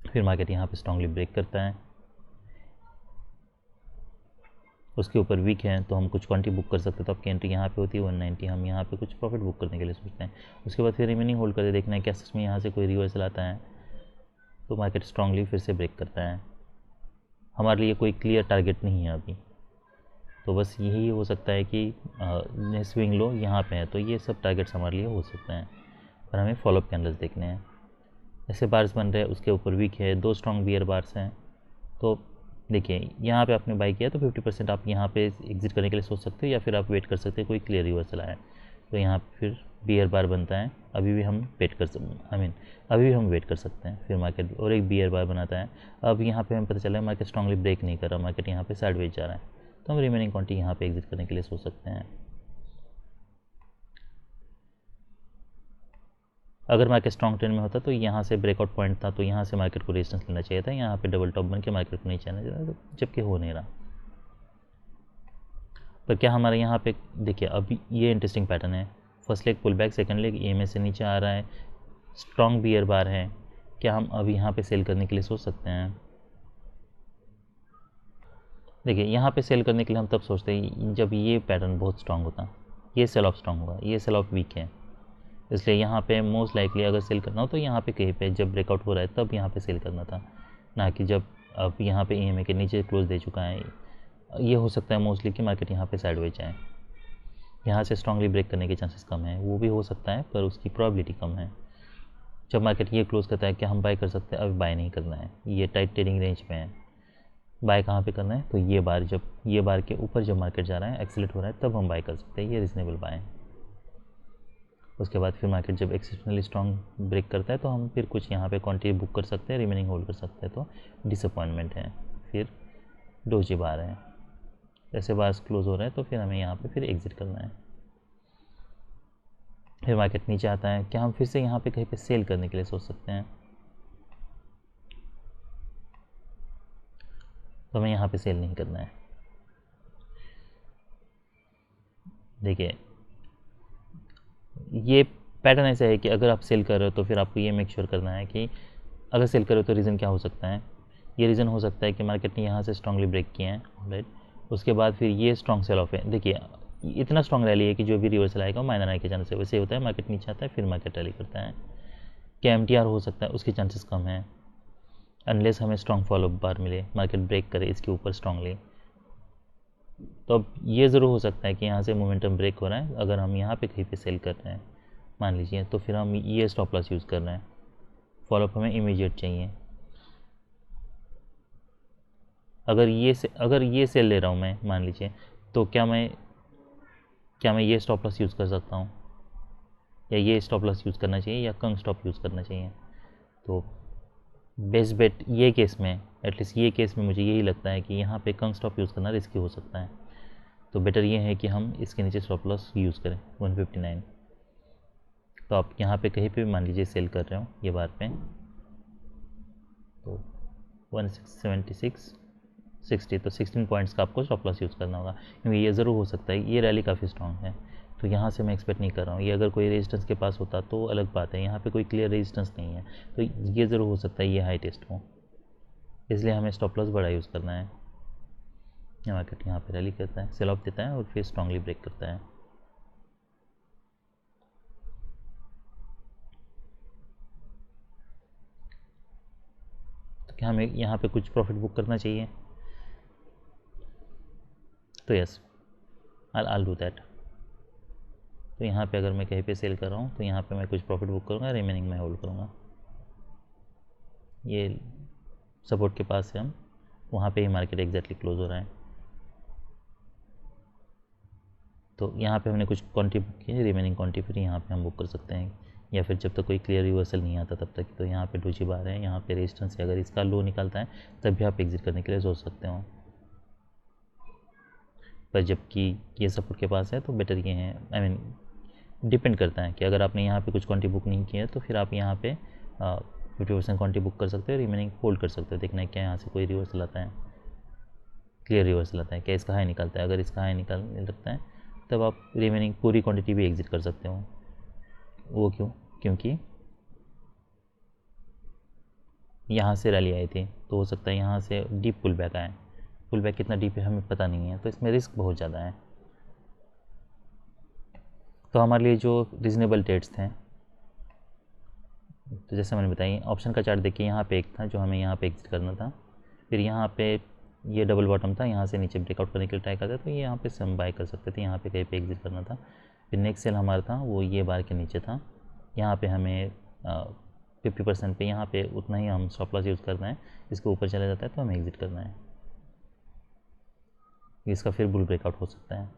Speaker 1: फिर मार्केट यहाँ पे स्ट्रांगली ब्रेक करता है, उसके ऊपर वीक है तो हम कुछ क्वांटिटी बुक कर सकते हैं। तो आपकी एंट्री यहाँ पे होती है 190, हम यहाँ पे कुछ प्रॉफिट बुक करने के लिए सोचते हैं। उसके बाद फिर रिमेनिंग होल्ड करके देखना है क्या सच में यहाँ से कोई रिवर्सल आता है, तो मार्केट स्ट्रांगली फिर से ब्रेक करता है। हमारे लिए कोई क्लियर टारगेट नहीं है अभी, तो बस यही हो सकता है कि स्विंग लो यहाँ पे है, तो ये सब टारगेट्स हमारे लिए हो सकते हैं। पर हमें फॉलोअप कैंडल्स देखने हैं। ऐसे बार्स बन रहे हैं, उसके ऊपर वीक है, 2 स्ट्रॉन्ग बियर बार्स हैं। तो देखिए यहाँ पे आपने बाई किया तो 50% आप यहाँ पे एग्जिट करने के लिए सोच सकते हो, या फिर आप वेट कर सकते हैं कोई क्लियर रिवर्सल आए। तो यहाँ पे फिर बियर बार बनता है, अभी भी हम वेट कर अभी भी हम वेट कर सकते हैं। फिर मार्केट और एक बियर बार बनाता है। अब यहाँ पे हमें पता चला है मार्केट स्ट्रांगली ब्रेक नहीं कर रहा, मार्केट यहाँ पे साइडवेज जा रहा है, तो हम रिमेनिंग क्वांटिटी यहाँ पे एग्जिट करने के लिए सोच सकते हैं। अगर मार्केट स्ट्रॉन्ग ट्रेंड में होता तो यहाँ से ब्रेकआउट पॉइंट था, तो यहाँ से मार्केट को रेजिस्टेंस लेना चाहिए था, यहाँ पे डबल टॉप बन के मार्केट को नीचे आना चाहिए था, जबकि हो नहीं रहा। पर क्या हमारे यहाँ पे देखिए अभी ये इंटरेस्टिंग पैटर्न है, first leg pull back, second leg EMA से नीचे आ रहा है, स्ट्रॉन्ग बियर बार है। क्या हम अभी यहाँ पे सेल करने के लिए सोच सकते हैं? देखिए यहाँ पे सेल करने के लिए हम तब सोचते हैं जब ये पैटर्न बहुत स्ट्रांग होता, ये सेल ऑफ स्ट्रांग होगा, ये सेल ऑफ वीक है। इसलिए यहाँ पे मोस्ट लाइकली अगर सेल करना हो तो यहाँ पे कहीं पे जब ब्रेकआउट हो रहा है तब यहाँ पे सेल करना था, ना कि जब अब यहाँ पे ईएमए के नीचे क्लोज दे चुका है। ये हो सकता है मोस्टली कि मार्केट यहाँ पे साइडवेज जाए, यहाँ से स्ट्रांगली ब्रेक करने के चांसेस कम है, वो भी हो सकता है पर उसकी प्रोबेबिलिटी कम है। जब मार्केट ये क्लोज करता है क्या हम बाय कर सकते हैं? अभी बाय नहीं करना है, ये टाइट ट्रेडिंग रेंज में है। बाय कहाँ पे करना है? तो ये बार, जब ये बार के ऊपर जब मार्केट जा रहा है, एक्सीलेट हो रहा है, तब हम बाय कर सकते हैं, ये रीजनेबल बाय है। उसके बाद फिर मार्केट जब एक्सेप्शनली स्ट्रॉन्ग ब्रेक करता है तो हम फिर कुछ यहाँ पे क्वांटिटी बुक कर सकते हैं, रिमेनिंग होल्ड कर सकते हैं। तो डिसअपॉइंटमेंट है, फिर डोजी बार है, ऐसे बार्स क्लोज हो रहे हैं, तो फिर हमें यहाँ पे फिर एग्जिट करना है। फिर मार्केट नीचे आता है, क्या हम फिर से यहाँ पे कहीं पे सेल करने के लिए सोच सकते हैं? तो हमें यहाँ पे सेल नहीं करना है। देखिए ये पैटर्न ऐसा है कि अगर आप सेल कर रहे हो तो फिर आपको ये मेक श्योर करना है कि अगर सेल कर रहे हो तो रीज़न क्या हो सकता है। ये रीज़न हो सकता है कि मार्केट ने यहाँ से स्ट्रांगली ब्रेक किए हैं, राइट। उसके बाद फिर ये स्ट्रॉन्ग सेल ऑफ है। देखिए इतना स्ट्रॉन्ग रैली है कि जो भी रिवर्सल आएगा माइनर आई के चांस है, वैसे होता है, मार्केट नीचे आता है फिर मार्केट रैली करता है। क्या MTR हो सकता है? उसके चांसेस कम है, अनलेस हमें स्ट्रॉन्ग फॉलोअप बार मिले, मार्केट ब्रेक करे इसके ऊपर स्ट्रांगली। तो अब ये ज़रूर हो सकता है कि यहाँ से मोमेंटम ब्रेक हो रहा है, अगर हम यहाँ पे कहीं पे सेल कर रहे हैं मान लीजिए, तो फिर हम ये स्टॉप लॉस यूज़ कर रहे हैं, फॉलोअप हमें इमीडिएट चाहिए। अगर ये सेल ले रहा हूँ मैं मान लीजिए, तो क्या मैं ये स्टॉप लॉस यूज़ कर सकता हूँ, या ये स्टॉप लॉस यूज़ करना चाहिए, या कंग स्टॉप यूज़ करना चाहिए? तो बेस्ट बेट ये केस में, एटलीस्ट ये केस में मुझे यही लगता है कि यहाँ पे कंग स्टॉप यूज़ करना रिस्की हो सकता है। तो बेटर ये है कि हम इसके नीचे स्टॉप लॉस यूज़ करें 159। तो आप यहाँ पे कहीं पे मान लीजिए सेल कर रहे हो ये बार पे, तो 176.60, तो 16 पॉइंट्स का आपको स्टॉप लॉस यूज़ करना होगा, क्योंकि ये ज़रूर हो सकता है ये रैली काफ़ी स्ट्रॉन्ग है। तो यहाँ से मैं एक्सपेक्ट नहीं कर रहा हूँ, ये अगर कोई रेजिस्टेंस के पास होता तो अलग बात है, यहाँ पे कोई क्लियर रेजिस्टेंस नहीं है, तो ये ज़रूर हो सकता है ये हाई टेस्ट हो, इसलिए हमें स्टॉप लॉस बड़ा यूज़ करना है। मार्केट यहाँ पे रैली करता है, सेल ऑफ देता है और फिर स्ट्रांगली ब्रेक करता है। क्या हमें यहाँ पे कुछ प्रॉफिट बुक करना चाहिए? तो यस, I'll do that। तो यहाँ पे अगर मैं कहीं पे सेल कर रहा हूँ तो यहाँ पे मैं कुछ प्रॉफिट बुक करूँगा, रिमेनिंग मैं होल्ड करूँगा। ये सपोर्ट के पास है, हम वहाँ पे ही मार्केट एग्जैक्टली क्लोज हो रहा है। तो यहाँ पे हमने कुछ क्वांटिटी बुक की है, रिमेनिंग क्वांटिटी फिर यहाँ पे हम बुक कर सकते हैं, या फिर जब तक कोई क्लियर रिवर्सल नहीं आता तब तक। तो यहाँ पे डोजी बार है, यहाँ पे रेजिस्टेंस है, अगर इसका लो निकलता है तब भी आप एग्जिट करने के लिए सोच सकते हो। पर जबकि ये सपोर्ट के पास है तो बेटर ये है, आई मीन डिपेंड करता है कि अगर आपने यहाँ पे कुछ क्वांटिटी बुक नहीं किया है तो फिर आप यहाँ पे 50% क्वांटिटी बुक कर सकते हो, रिमेनिंग होल्ड कर सकते हो। देखना है क्या यहाँ से कोई रिवर्सल आता है, क्लियर रिवर्सल आता है, क्या इसका हाई निकलता है। अगर इसका हाई निकलने लगता है तब आप रिमेनिंग पूरी क्वांटिटी भी एग्जिट कर सकते हो। वो क्यों? क्योंकि यहाँ से रैली आई थी तो हो सकता है यहाँ से डीप पुल बैक आए। पुल बैक कितना डीप है हमें पता नहीं है, तो इसमें रिस्क बहुत ज़्यादा है। तो हमारे लिए जो रीजनेबल ट्रेड्स थे, तो जैसे मैंने बताई, ऑप्शन का चार्ट देखिए, यहाँ पे एक था जो हमें यहाँ पे एग्जिट करना था, फिर यहाँ पे ये डबल बॉटम था, यहाँ से नीचे ब्रेकआउट करने के लिए ट्राई करते तो ये यहाँ पे से हम बाय कर सकते थे, यहाँ पे कहीं पे एग्जिट करना था। फिर नेक्स्ट सेल हमारा था वो ये बार के नीचे था, यहाँ पे हमें 50% पे यहाँ पे उतना ही हम स्टॉप लॉस यूज़ करना है, इसके ऊपर चला जाता है तो हमें एग्जिट करना है। इसका फिर बुल ब्रेकआउट हो सकता है,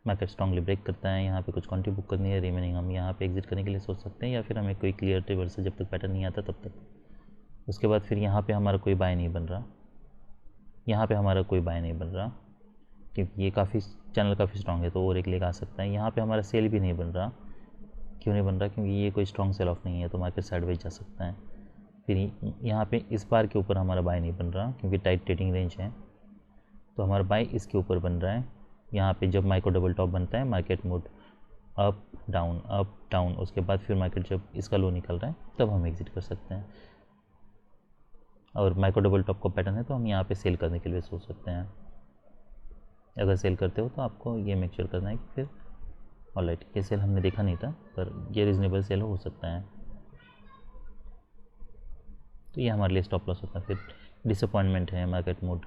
Speaker 1: मार्केट स्ट्रांगली ब्रेक करता है, यहाँ पे कुछ क्वांटिटी बुक करनी है, रिमेनिंग हम यहाँ पे एग्जिट करने के लिए सोच सकते हैं, या फिर हमें कोई क्लियर रिवर्सल जब तक पैटर्न नहीं आता तब तक। उसके बाद फिर यहाँ पे हमारा कोई बाय नहीं बन रहा, यहाँ पे हमारा कोई बाय नहीं बन रहा क्योंकि ये काफ़ी चैनल काफ़ी स्ट्रॉन्ग है तो और एक लेग आ सकता है। यहाँ पे हमारा सेल भी नहीं बन रहा, क्यों नहीं बन रहा? क्योंकि ये कोई स्ट्रॉन्ग सेल ऑफ नहीं है तो मार्केट साइडवेज जा सकता है। फिर यहाँ पे इस बार के ऊपर हमारा बाय नहीं बन रहा क्योंकि टाइट ट्रेडिंग रेंज है, तो हमारा बाय इसके ऊपर बन रहा है। यहाँ पे जब माइक्रो डबल टॉप बनता है, मार्केट मोड अप डाउन, उसके बाद फिर मार्केट जब इसका लो निकल रहा है तब हम एग्जिट कर सकते हैं। और माइक्रो डबल टॉप का पैटर्न है तो हम यहाँ पे सेल करने के लिए सोच सकते हैं। अगर सेल करते हो तो आपको ये मेक श्योर करना है कि फिर ऑलराइट, ये सेल हमने देखा नहीं था पर ये रीजनेबल सेल हो सकता है, तो ये हमारे लिए स्टॉप लॉस होता है। फिर डिसअपॉइंटमेंट है, मार्केट मोड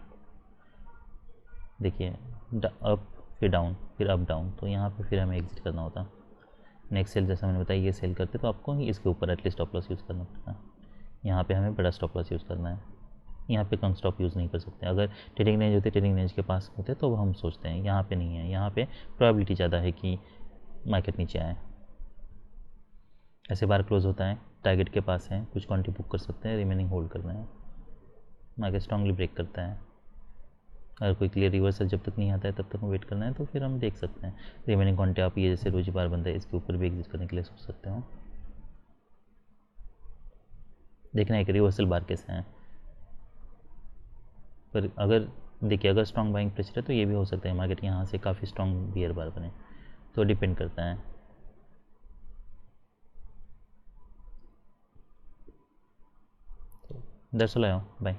Speaker 1: देखिए अप फिर डाउन फिर अप डाउन, तो यहाँ पे फिर हमें एग्जिट करना होता। नेक्स्ट सेल जैसा मैंने बताया, ये सेल करते तो आपको इसके ऊपर एटलीस्ट स्टॉप लॉस यूज़ करना पड़ता। यहाँ पे हमें बड़ा स्टॉप लॉस यूज़ करना है, यहाँ पे कम स्टॉप यूज़ नहीं कर सकते। अगर ट्रेडिंग रेंज होते, ट्रेडिंग रेंज के पास होते तो हम सोचते हैं, यहाँ पे नहीं है, यहाँ पे प्रोबेबिलिटी ज़्यादा है कि मार्केट नीचे आए। ऐसे बार क्लोज होता है, टारगेट के पास है, कुछ क्वांटिटी बुक कर सकते हैं, रिमेनिंग होल्ड करना है। मार्केट स्ट्रांगली ब्रेक करता है, अगर कोई क्लियर रिवर्सल जब तक नहीं आता है तब तक हम वेट करना है, तो फिर हम देख सकते हैं रिमेनिंग क्वांटिटी। आप ये जैसे रोजी बार बनता है इसके ऊपर भी एग्जिट करने के लिए सोच सकते हो। देखना है कि रिवर्सल बार कैसे हैं। पर अगर देखिए, अगर स्ट्रॉन्ग बाइंग प्रेशर है तो ये भी हो सकता है मार्केट यहाँ से काफ़ी स्ट्रॉन्ग बियर बार बने, तो डिपेंड करता है। तो दैट्स ऑल, बाय।